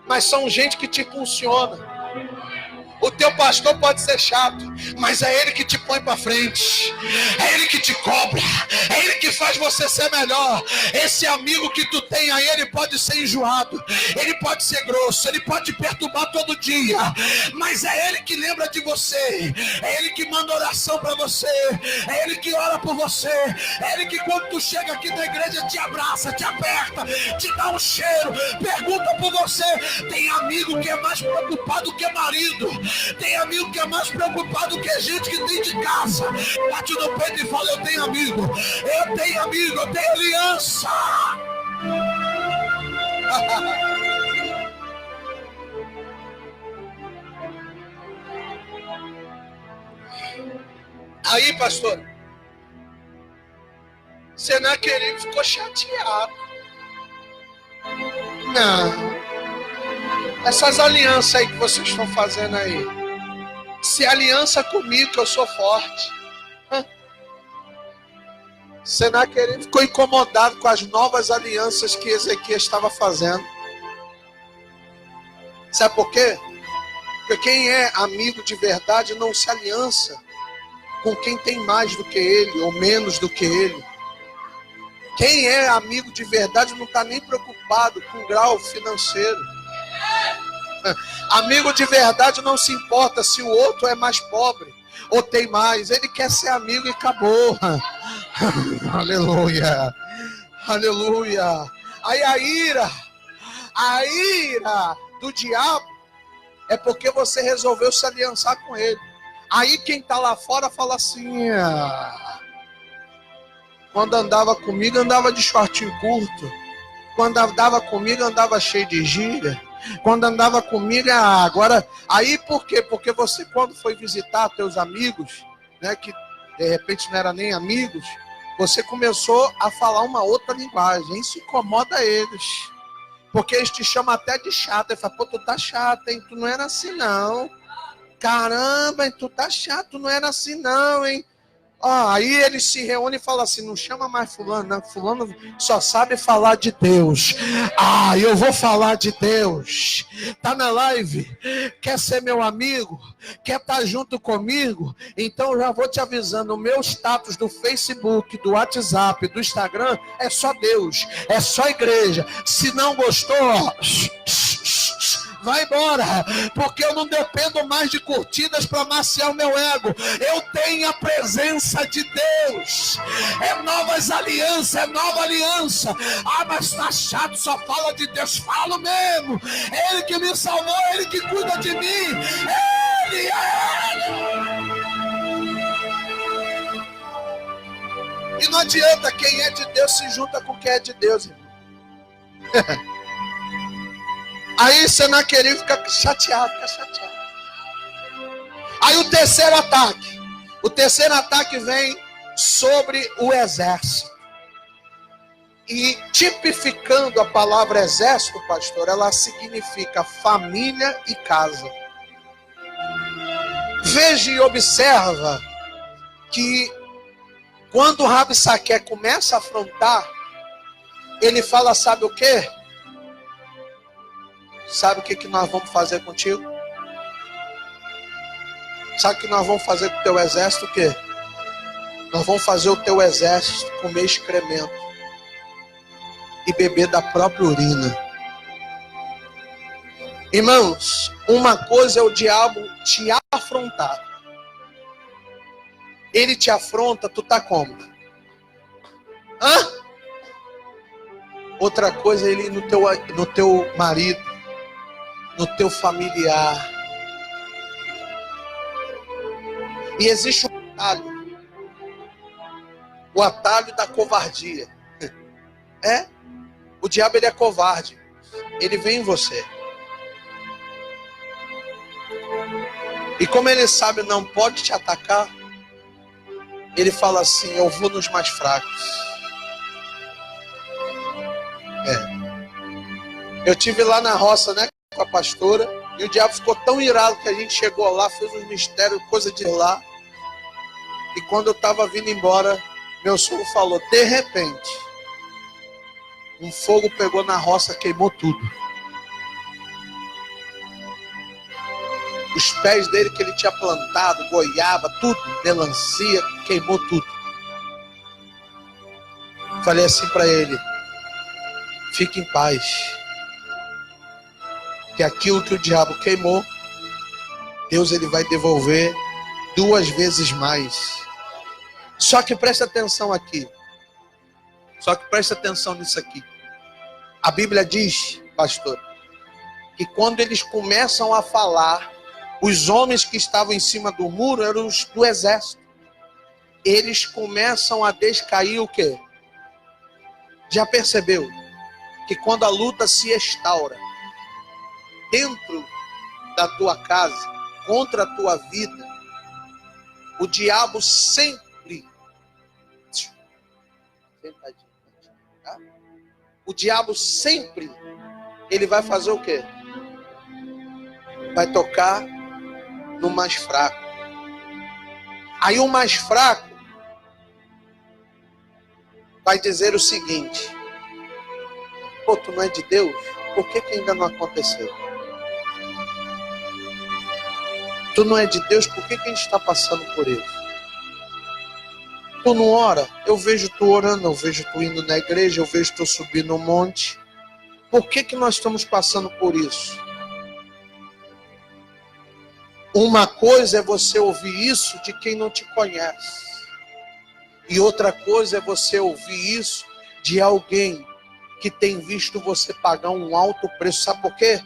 Speaker 1: mas são gente que te impulsiona. O teu pastor pode ser chato, mas é ele que te põe para frente. É ele que te cobra. É ele que faz você ser melhor. Esse amigo que tu tem aí, ele pode ser enjoado. Ele pode ser grosso. Ele pode te perturbar todo dia. Mas é ele que lembra de você. É ele que manda oração para você. É ele que ora por você. É ele que quando tu chega aqui na igreja te abraça, te aperta, te dá um cheiro, pergunta por você. Tem amigo que é mais preocupado que marido. Tem amigo que é mais preocupado que gente que tem de casa. Bate no peito e fala: eu tenho amigo, eu tenho amigo, eu tenho aliança. Aí, pastor, Senaqueribe ficou chateado. Não. Essas alianças aí que vocês estão fazendo aí, se aliança comigo que eu sou forte. Senaqueribe ficou incomodado com as novas alianças que Ezequias estava fazendo. Sabe por quê? Porque quem é amigo de verdade não se aliança com quem tem mais do que ele ou menos do que ele. Quem é amigo de verdade não está nem preocupado com o grau financeiro. Amigo de verdade não se importa se o outro é mais pobre ou tem mais. Ele quer ser amigo e acabou. Aleluia. Aleluia. Aí a ira do diabo é porque você resolveu se aliançar com ele. Aí quem está lá fora fala assim: quando andava comigo andava de shortinho curto. Quando andava comigo andava cheio de gíria. Quando andava comigo, agora... Aí por quê? Porque você, quando foi visitar teus amigos, né, que de repente não eram nem amigos, você começou a falar uma outra linguagem. Isso incomoda eles. Porque eles te chamam até de chato. Ele fala: pô, tu tá chato, hein? Tu não era assim, não. Caramba, hein? Tu tá chato, tu não era assim, não, hein? Aí eles se reúnem e falam assim, não chama mais fulano, não. Fulano só sabe falar de Deus. Eu vou falar de Deus. Tá na live? Quer ser meu amigo? Quer estar junto comigo? Então já vou te avisando, o meu status do Facebook, do WhatsApp, do Instagram, é só Deus, é só igreja. Se não gostou, vai embora, porque eu não dependo mais de curtidas para maciar o meu ego. Eu tenho a presença de Deus. É novas alianças, é nova aliança. Mas tá chato, só fala de Deus. Falo mesmo. É Ele que me salvou, é Ele que cuida de mim. Ele. E não adianta, quem é de Deus se junta com quem é de Deus, irmão. Aí Senaqueribe fica chateado. Aí o terceiro ataque vem sobre o exército. E tipificando a palavra exército, pastor, ela significa família e casa. Veja e observa que quando Rabsaque começa a afrontar, ele fala, sabe o quê? Sabe o que nós vamos fazer contigo? Sabe o que nós vamos fazer com o teu exército? O quê? Nós vamos fazer o teu exército comer excremento e beber da própria urina. Irmãos, uma coisa é o diabo te afrontar. Ele te afronta, tu tá como? Outra coisa é ele no teu marido, no teu familiar. E existe um atalho. O atalho da covardia. O diabo, ele é covarde. Ele vem em você. E como ele sabe não pode te atacar, ele fala assim, eu vou nos mais fracos. Eu tive lá na roça, né, com a pastora, e o diabo ficou tão irado que a gente chegou lá, fez uns mistérios, coisa de lá. E quando eu estava vindo embora, meu sogro falou, de repente, um fogo pegou na roça, queimou tudo. Os pés dele que ele tinha plantado, goiaba, tudo, melancia, queimou tudo. Falei assim para ele, fique em paz. Que aquilo que o diabo queimou, Deus ele vai devolver 2 vezes mais. Só que presta atenção aqui. Só que presta atenção nisso aqui. A Bíblia diz, pastor, que quando eles começam a falar, os homens que estavam em cima do muro eram os do exército. Eles começam a descair o quê? Já percebeu que quando a luta se instaura dentro da tua casa, contra a tua vida, o diabo sempre, tá? O diabo sempre, ele vai fazer o quê? Vai tocar no mais fraco. Aí o mais fraco vai dizer o seguinte, pô, tu não é de Deus? Por que ainda não aconteceu? Tu não é de Deus, por que a gente está passando por isso? Tu não ora? Eu vejo tu orando, eu vejo tu indo na igreja, eu vejo tu subir no monte. Por que nós estamos passando por isso? Uma coisa é você ouvir isso de quem não te conhece. E outra coisa é você ouvir isso de alguém que tem visto você pagar um alto preço. Sabe por quê?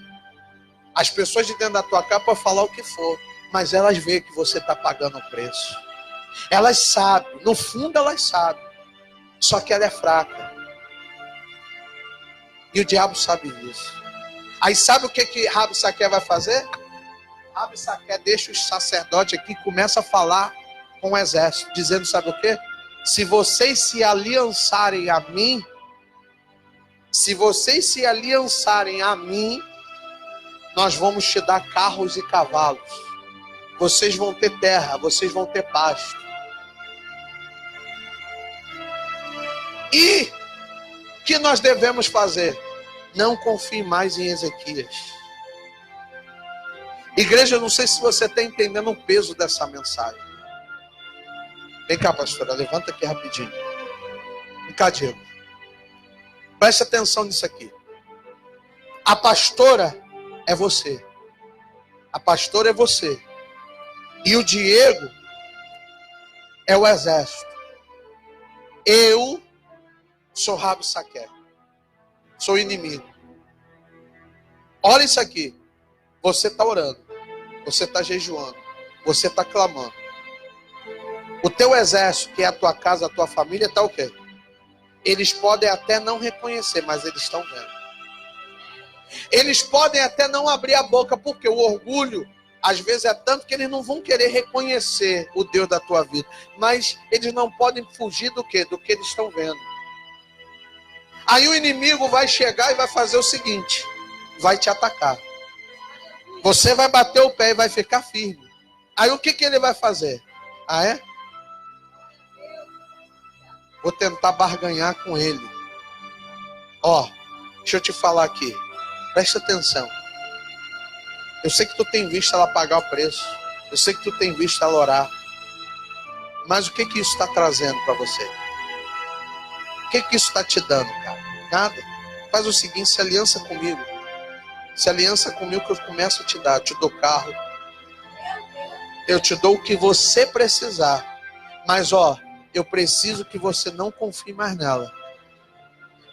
Speaker 1: As pessoas de dentro da tua casa podem falar o que for, mas elas veem que você está pagando o preço. Elas sabem, no fundo elas sabem. Só que ela é fraca. E o diabo sabe disso. Aí sabe o que Rabsaque vai fazer? Rabsaque deixa os sacerdotes aqui e começa a falar com o exército, dizendo, sabe o quê? Se vocês se aliançarem a mim, nós vamos te dar carros e cavalos. Vocês vão ter terra, vocês vão ter pasto. E o que nós devemos fazer? Não confie mais em Ezequias. Igreja, eu não sei se você está entendendo o peso dessa mensagem. Vem cá, pastora, levanta aqui rapidinho. Vem cá, Diego. Preste atenção nisso aqui. A pastora é você. A pastora é você. E o Diego é o exército. Eu sou Rabsaque. Sou inimigo. Olha isso aqui. Você está orando. Você está jejuando. Você está clamando. O teu exército, que é a tua casa, a tua família, está o quê? Eles podem até não reconhecer, mas eles estão vendo. Eles podem até não abrir a boca, porque o orgulho, às vezes, é tanto que eles não vão querer reconhecer o Deus da tua vida. Mas eles não podem fugir do quê? Do que eles estão vendo. Aí o inimigo vai chegar e vai fazer o seguinte: vai te atacar. Você vai bater o pé e vai ficar firme. Aí o que ele vai fazer? Ah, é? Vou tentar barganhar com ele. Ó, deixa eu te falar aqui. Presta atenção. Eu sei que tu tem visto ela pagar o preço. Eu sei que tu tem visto ela orar. Mas o que isso está trazendo para você? O que isso está te dando, cara? Nada. Faz o seguinte, se aliança comigo. Se aliança comigo que eu começo a te dar. Eu te dou carro. Eu te dou o que você precisar. Mas ó, eu preciso que você não confie mais nela.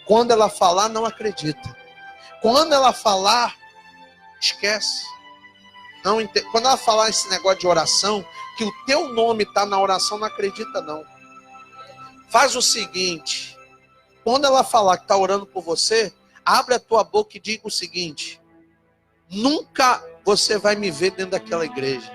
Speaker 1: Quando ela falar, não acredita. Quando ela falar, esquece. Não, quando ela falar esse negócio de oração, que o teu nome está na oração, não acredita não. Faz o seguinte, quando ela falar que está orando por você, abre a tua boca e diga o seguinte: nunca você vai me ver dentro daquela igreja.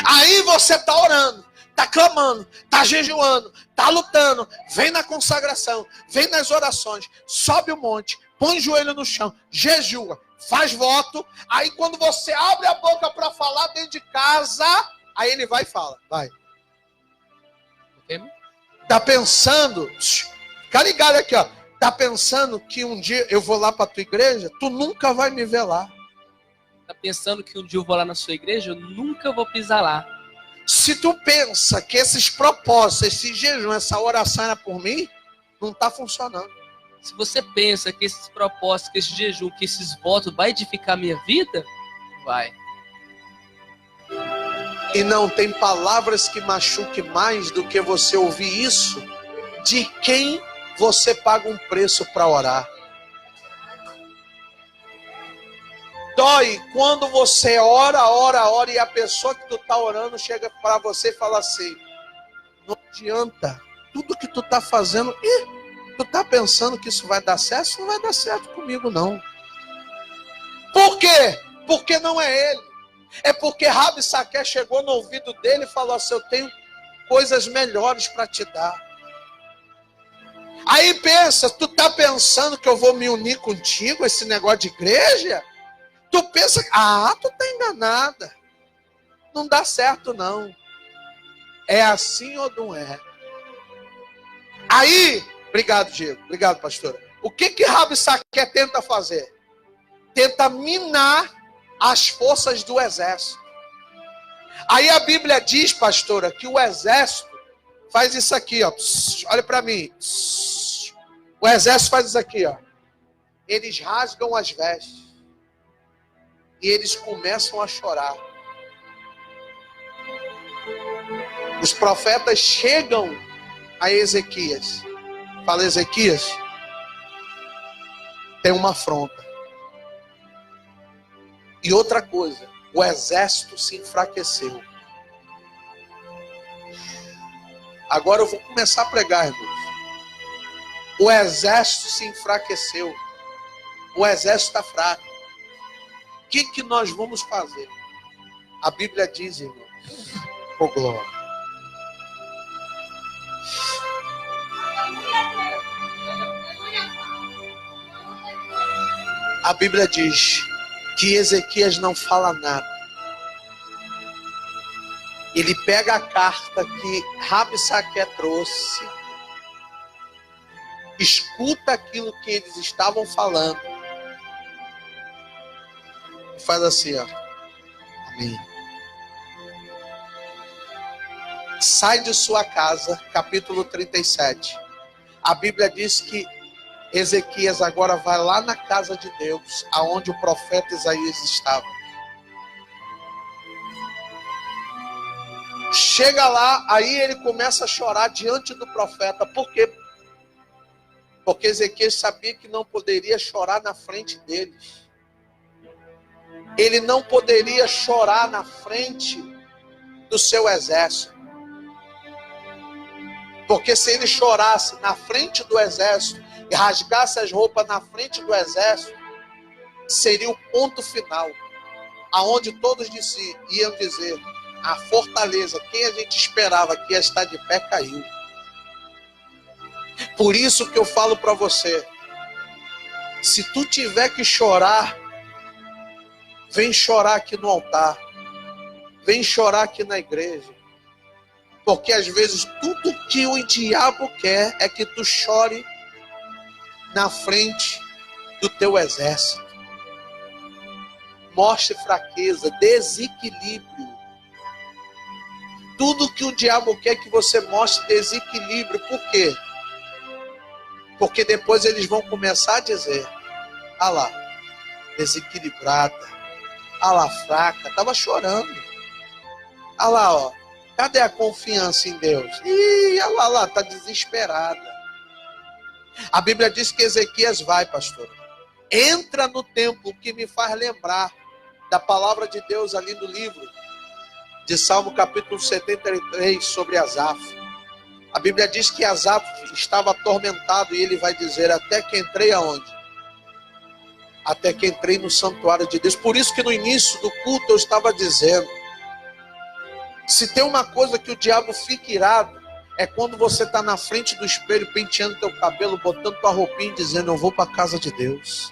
Speaker 1: Aí você está orando, está clamando, está jejuando, está lutando, vem na consagração, vem nas orações, sobe o monte, põe o joelho no chão, jejua, faz voto. Aí quando você abre a boca para falar dentro de casa, aí ele vai e fala, vai. Tá pensando, fica ligado aqui, ó. Tá pensando que um dia eu vou lá para tua igreja? Tu nunca vai me ver lá.
Speaker 2: Tá pensando que um dia eu vou lá na sua igreja? Eu nunca vou pisar lá.
Speaker 1: Se tu pensa que esses propósitos, esse jejum, essa oração era por mim, não tá funcionando.
Speaker 2: Se você pensa que esses propósitos, que esse jejum, que esses votos vai edificar a minha vida, vai.
Speaker 1: E não tem palavras que machuquem mais do que você ouvir isso de quem você paga um preço para orar. Dói quando você ora e a pessoa que tu tá orando chega para você e fala assim: não adianta, tudo que tu tá fazendo, tu tá pensando que isso vai dar certo? Isso não vai dar certo comigo não. Por quê? Porque não é ele. É porque Rabsaque chegou no ouvido dele e falou assim: eu tenho coisas melhores para te dar. Aí pensa, tu tá pensando que eu vou me unir contigo, esse negócio de igreja? Tu pensa, tu tá enganada. Não dá certo não. É assim ou não é? Aí, obrigado Diego, obrigado pastora. O que Rabsaque tenta fazer? Tenta minar as forças do exército. Aí a Bíblia diz, pastora, que o exército faz isso aqui, ó. Olha para mim. O exército faz isso aqui, ó. Eles rasgam as vestes. E eles começam a chorar. Os profetas chegam a Ezequias. Fala, Ezequias, tem uma afronta. E outra coisa, o exército se enfraqueceu. Agora eu vou começar a pregar, irmãos. O exército se enfraqueceu. O exército está fraco. O que nós vamos fazer? A Bíblia diz, irmãos, oh glória. A Bíblia diz que Ezequias não fala nada. Ele pega a carta que Rabsaque trouxe, escuta aquilo que eles estavam falando e faz assim, ó. Amém. Sai de sua casa, capítulo 37. A Bíblia diz que Ezequias agora vai lá na casa de Deus, aonde o profeta Isaías estava. Chega lá, aí ele começa a chorar diante do profeta. Por quê? Porque Ezequias sabia que não poderia chorar na frente deles. Ele não poderia chorar na frente do seu exército. Porque se ele chorasse na frente do exército e rasgasse as roupas na frente do exército, seria o ponto final, aonde todos iam dizer: a fortaleza, quem a gente esperava que ia estar de pé, caiu. Por isso que eu falo para você, se tu tiver que chorar, vem chorar aqui no altar, vem chorar aqui na igreja, porque às vezes tudo que o diabo quer é que tu chore na frente do teu exército. Mostre fraqueza, desequilíbrio. Tudo que o diabo quer que você mostre desequilíbrio. Por quê? Porque depois eles vão começar a dizer: ah lá, desequilibrada, ah lá, fraca, estava chorando. Ah lá, ó, cadê a confiança em Deus? Ih, ah lá, está desesperada. A Bíblia diz que Ezequias vai, pastor, entra no templo, que me faz lembrar da palavra de Deus ali no livro de Salmo capítulo 73, sobre Asaf. A Bíblia diz que Asaf estava atormentado e ele vai dizer: até que entrei aonde? Até que entrei no santuário de Deus. Por isso que no início do culto eu estava dizendo, se tem uma coisa que o diabo fica irado, é quando você está na frente do espelho, penteando teu cabelo, botando tua roupinha e dizendo: eu vou para a casa de Deus.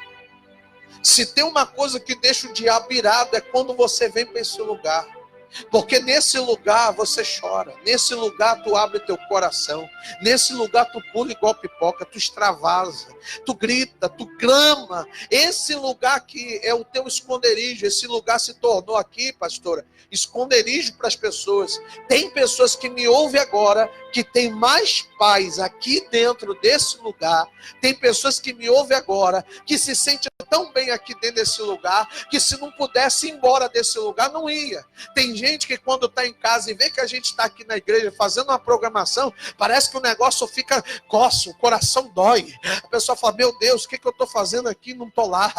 Speaker 1: Se tem uma coisa que deixa o diabo irado, é quando você vem para esse lugar. Porque nesse lugar você chora, nesse lugar tu abre teu coração, nesse lugar tu pula igual pipoca, tu extravasa, tu grita, tu clama. Esse lugar que é o teu esconderijo, esse lugar se tornou aqui, pastora, esconderijo para as pessoas. Tem pessoas que me ouvem agora, que tem mais paz aqui dentro desse lugar. Tem pessoas que me ouvem agora, que se sentem tão bem aqui dentro desse lugar, que se não pudesse ir embora desse lugar, não ia. Tem gente que quando está em casa e vê que a gente está aqui na igreja fazendo uma programação, parece que o negócio fica coça, o coração dói. A pessoa fala: meu Deus, o que eu estou fazendo aqui? Não estou lá.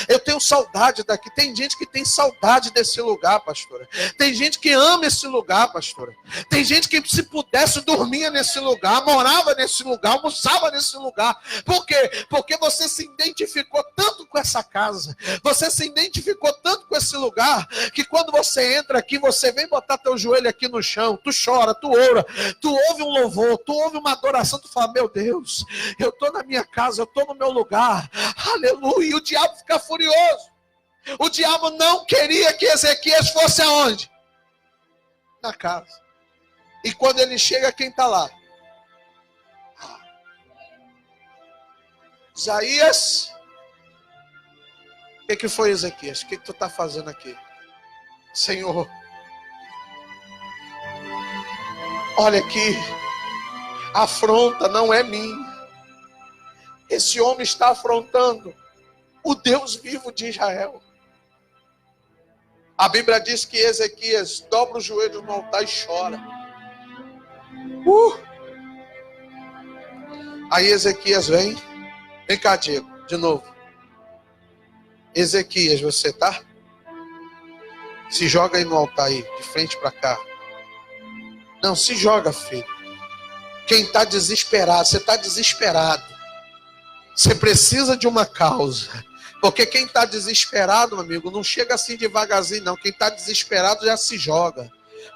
Speaker 1: Eu tenho saudade daqui. Tem gente que tem saudade desse lugar, pastora. Tem gente que ama esse lugar, pastora. Tem gente que, se pudesse, dormia nesse lugar, morava nesse lugar, almoçava nesse lugar. Por quê? Porque você se identificou tanto com essa casa, você se identificou tanto com esse lugar, que quando você entra aqui, você vem botar teu joelho aqui no chão, tu chora, tu ora, tu ouve um louvor, tu ouve uma adoração, tu fala: meu Deus, eu estou na minha casa, eu estou no meu lugar, aleluia. E o diabo fica furioso. O diabo não queria que Ezequias fosse aonde? Na casa. E quando ele chega, quem está lá? Isaías. O que foi, Ezequias? O que tu está fazendo aqui? Senhor, olha aqui, a afronta não é minha. Esse homem está afrontando o Deus vivo de Israel. A Bíblia diz que Ezequias dobra o joelho no altar e chora. Aí Ezequias vem cá, Diego, de novo. Ezequias, você tá? Se joga aí no altar aí, de frente para cá. Não, se joga, filho. Quem está desesperado, você está desesperado. Você precisa de uma causa. Porque quem está desesperado, meu amigo, não chega assim devagarzinho, não. Quem está desesperado já se joga.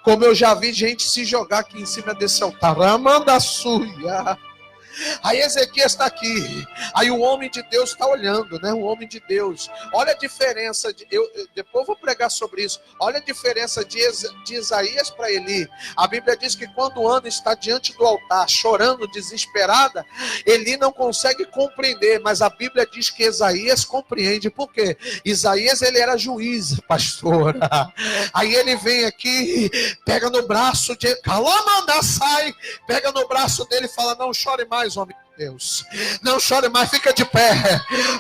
Speaker 1: Como eu já vi gente se jogar aqui em cima desse altar. Amanda suia. Aí Ezequias está aqui. Aí o homem de Deus está olhando, né? O homem de Deus. Olha a diferença. Depois eu vou pregar sobre isso. Olha a diferença de Isaías para Eli. A Bíblia diz que quando Ana está diante do altar, chorando, desesperada, Eli não consegue compreender. Mas a Bíblia diz que Isaías compreende. Por quê? Isaías, ele era juiz, pastora. Aí ele vem aqui, pega no braço de Calamanda, sai, pega no braço dele e fala: não chore mais, homem de Deus, não chore mais, fica de pé.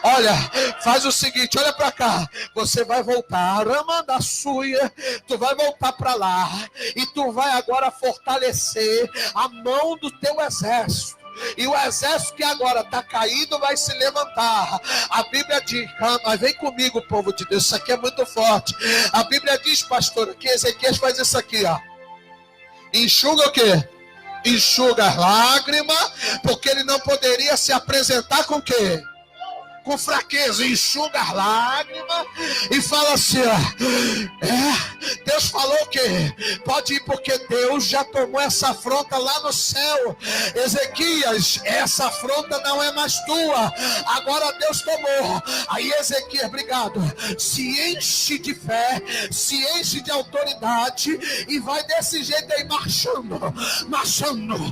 Speaker 1: Olha, faz o seguinte, olha para cá, você vai voltar, Ramanda Suia, tu vai voltar para lá e tu vai agora fortalecer a mão do teu exército. E o exército que agora está caído vai se levantar. A Bíblia diz, mas vem comigo, povo de Deus, isso aqui é muito forte. A Bíblia diz, pastor, que Ezequias faz isso aqui, ó. Enxuga o quê? Enxuga as lágrimas, porque ele não poderia se apresentar com o quê? Com fraqueza, enxuga as lágrimas e fala assim, ó, Deus falou que pode ir, porque Deus já tomou essa afronta lá no céu. Ezequias, essa afronta não é mais tua, agora Deus tomou. Aí Ezequias, obrigado, se enche de fé, se enche de autoridade e vai desse jeito aí, marchando.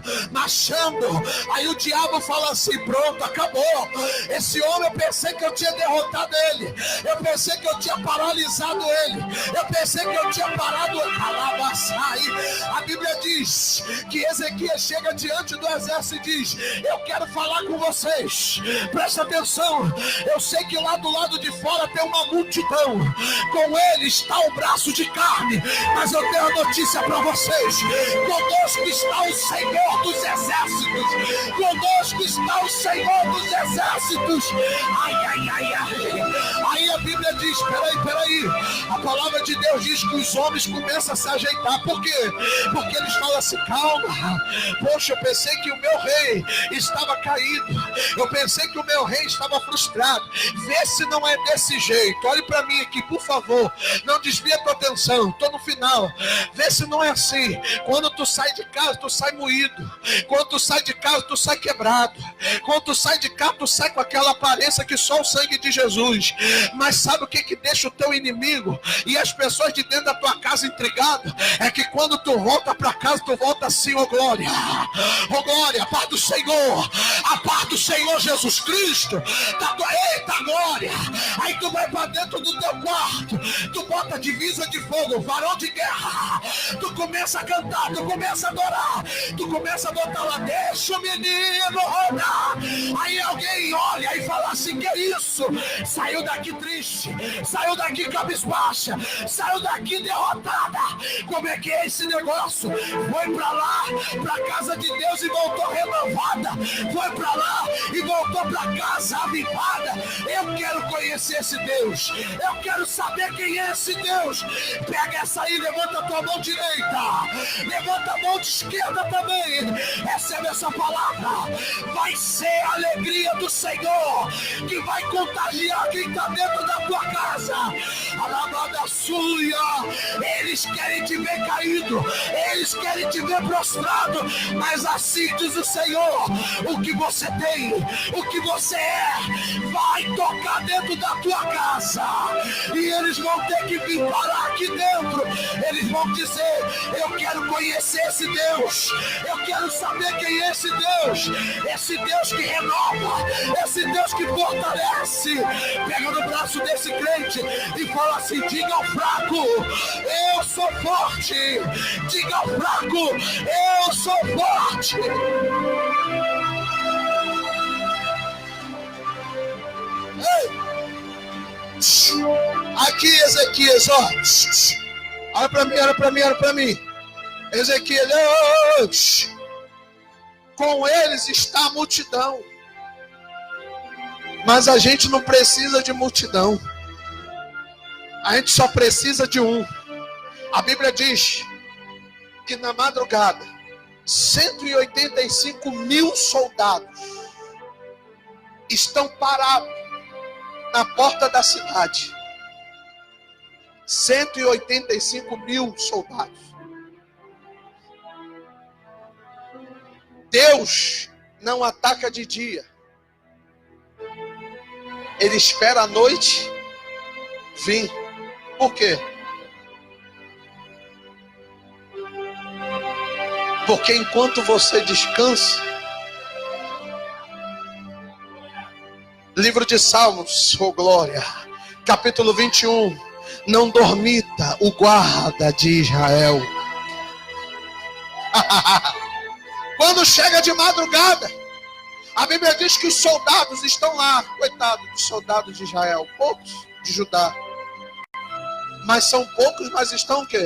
Speaker 1: Aí o diabo fala assim, pronto, acabou. Esse homem, eu pensei que eu tinha derrotado ele, eu pensei que eu tinha paralisado ele, eu pensei que eu tinha parado a Bíblia diz que Ezequias chega diante do exército e diz, eu quero falar com vocês, presta atenção, eu sei que lá do lado de fora tem uma multidão, com ele está o braço de carne, mas eu tenho a notícia para vocês, conosco está o Senhor dos exércitos, conosco está o Senhor dos exércitos. Aí a Bíblia diz, peraí, a palavra de Deus diz que os homens começam a se ajeitar. Por quê? Porque eles falam assim, calma, poxa, eu pensei que o meu rei estava caído, eu pensei que o meu rei estava frustrado, vê se não é desse jeito, olhe para mim aqui, por favor, não desvia a tua atenção, estou no final, vê se não é assim. Quando tu sai de casa, tu sai moído, quando tu sai de casa, tu sai quebrado, quando tu sai de casa, tu sai com aquela aparência que só o sangue de Jesus. Mas sabe o que deixa o teu inimigo e as pessoas de dentro da tua casa intrigadas? É que quando tu volta para casa, tu volta assim, ó glória, a paz do Senhor, a paz do Senhor Jesus Cristo, eita glória. Aí tu vai para dentro do teu quarto, tu bota divisa de fogo, varão de guerra, tu começa a cantar, tu começa a adorar, tu começa a botar lá, deixa o menino rodar. Aí alguém olha e fala assim, que é isso? Saiu daqui triste, saiu daqui cabisbaixa, saiu daqui derrotada. Como é que é esse negócio? Foi pra lá, pra casa de Deus e voltou renovada, foi pra lá e voltou pra casa avivada. Eu quero conhecer esse Deus, eu quero saber quem é esse Deus. Pega essa aí, levanta a tua mão direita, levanta a mão de esquerda também, recebe essa palavra. Vai ser a alegria do Senhor que vai contagiar quem está dentro da tua casa. Alabada suia, eles querem te ver caído, eles querem te ver prostrado, mas assim diz o Senhor, o que você tem, o que você é, vai tocar dentro da tua casa, e eles vão ter que vir parar aqui dentro, eles vão dizer, eu quero conhecer esse Deus, eu quero saber quem é esse Deus que renova, esse Deus que fortalece. Pega no braço desse crente e fala assim, diga ao fraco, eu sou forte, diga ao fraco, eu sou forte. Ei. Aqui Ezequias, ó, olha pra mim, Ezequias, com eles está a multidão, mas a gente não precisa de multidão, a gente só precisa de um. A Bíblia diz que na madrugada 185 mil soldados estão parados na porta da cidade. 185 mil soldados. Deus não ataca de dia. Ele espera a noite vir. Por quê? Porque enquanto você descansa, livro de Salmos, oh glória, capítulo 21, não dormita o guarda de Israel. Quando chega de madrugada, a Bíblia diz que os soldados estão lá, coitado dos soldados de Israel, poucos de Judá, mas são poucos, mas estão o quê?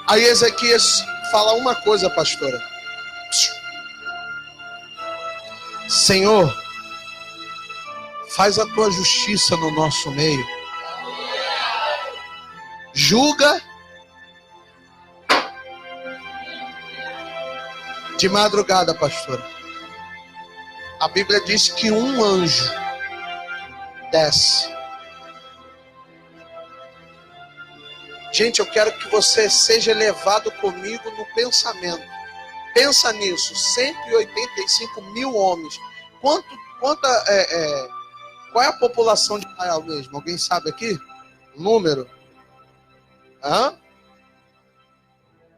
Speaker 1: Aí Ezequias fala uma coisa, pastora. Senhor, faz a tua justiça no nosso meio. Julga de madrugada, pastora. A Bíblia diz que um anjo desce. Gente, eu quero que você seja levado comigo no pensamento. Pensa nisso, 185 mil homens. Qual é a população de Israel mesmo? Alguém sabe aqui? O número?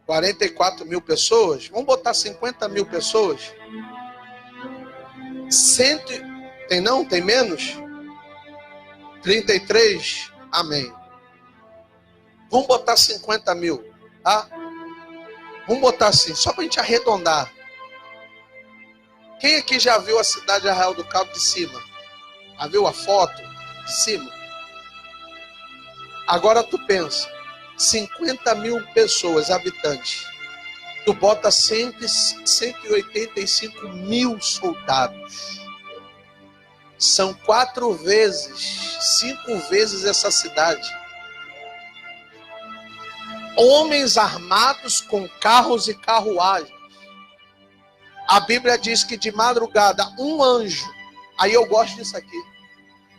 Speaker 1: 44 mil pessoas? Vamos botar 50 mil pessoas? Tem não? Tem menos? 33? Amém. Vamos botar 50 mil, tá? Vamos botar assim, só para a gente arredondar. Quem aqui já viu a cidade de Arraial do Cabo de cima? Já viu a foto de cima? Agora tu pensa, 50 mil pessoas, habitantes. Tu bota 185 mil soldados. São 4 vezes, 5 vezes essa cidade. Homens armados com carros e carruagens. A Bíblia diz que de madrugada um anjo, aí eu gosto disso aqui,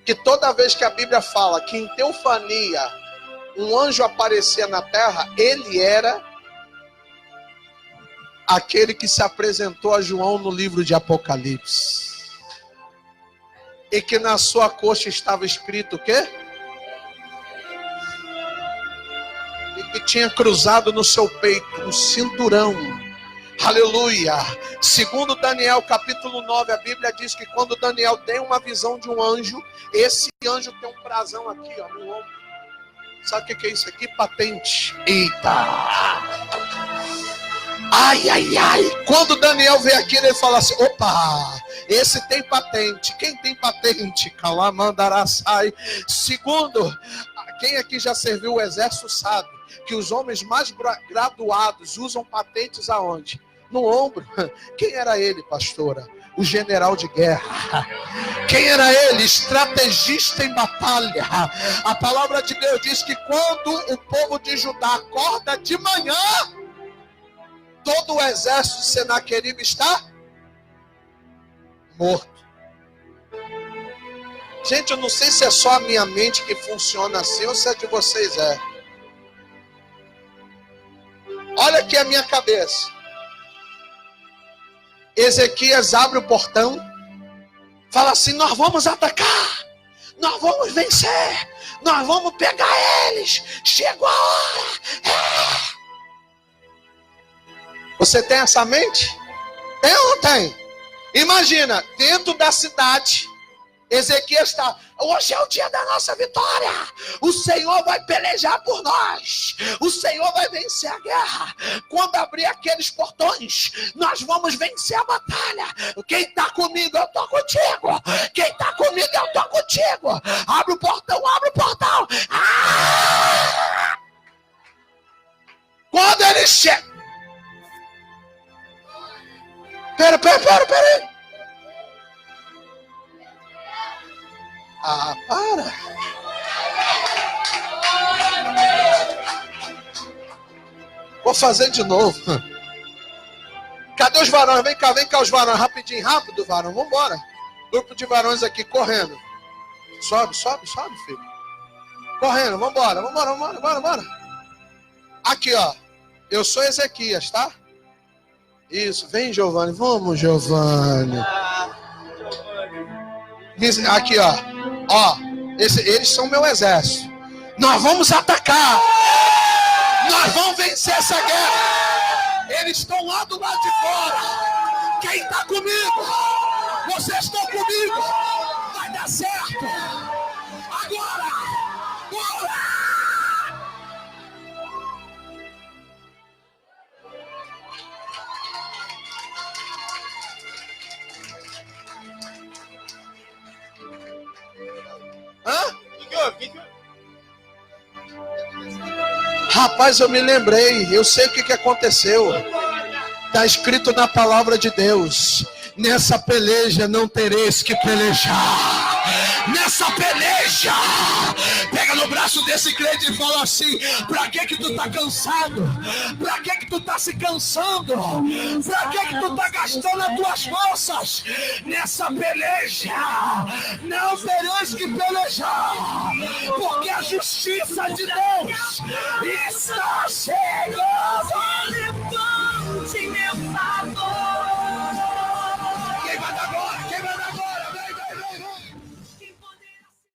Speaker 1: que toda vez que a Bíblia fala que em teofania um anjo aparecia na terra, ele era aquele que se apresentou a João no livro de Apocalipse. E que na sua coxa estava escrito o quê? Que tinha cruzado no seu peito um cinturão. Aleluia. Segundo Daniel capítulo 9, a Bíblia diz que quando Daniel tem uma visão de um anjo, esse anjo tem um brasão aqui, ó, no ombro. Sabe o que é isso aqui? Patente. Eita. Ai, ai, ai. Quando Daniel vê aquilo, ele fala assim, opa, esse tem patente. Quem tem patente? Calamandaraçai. Segundo, quem aqui já serviu o exército sabe que os homens mais graduados usam patentes aonde? No ombro. Quem era ele, pastora? O general de guerra. Quem era ele? Estrategista em batalha. A palavra de Deus diz que quando o povo de Judá acorda de manhã, todo o exército de Senaqueribe está morto. Gente, eu não sei se é só a minha mente que funciona assim ou se é de vocês Olha aqui a minha cabeça. Ezequias abre o portão, fala assim, nós vamos atacar, nós vamos vencer, nós vamos pegar eles, chegou a hora. Você tem essa mente? Tem ou não tem? Imagina, dentro da cidade, Ezequias está, hoje é o dia da nossa vitória, o Senhor vai pelejar por nós, o Senhor vai vencer a guerra, quando abrir aqueles portões, nós vamos vencer a batalha, quem está comigo, eu estou contigo, quem está comigo, eu estou contigo, abre o portão, quando ele chega, pera aí. Ah, para. Vou fazer de novo. Cadê os varões? Vem cá os varões. Rapidinho, rápido, varão. Vamos embora. Grupo de varões aqui, correndo. Sobe, filho. Correndo, vamos embora. Aqui, ó. Eu sou Ezequias, tá? Isso, vem, Giovanni. Vamos, Giovanni. Aqui, ó. Ó, eles são meu exército. Nós vamos atacar. Nós vamos vencer essa guerra. Eles estão lá do lado de fora. Quem está comigo? Vocês estão comigo. Vai dar certo. Agora. Bora. Hã? Rapaz, eu me lembrei. Eu sei o que aconteceu. Está escrito na palavra de Deus: nessa peleja não tereis que pelejar. Nessa peleja, pega no braço desse crente e fala assim: pra que tu tá cansado? Pra que tu tá se cansando? Pra que tu tá gastando as tuas forças? Nessa peleja não tereis que pelejar, porque a justiça de Deus está chegando.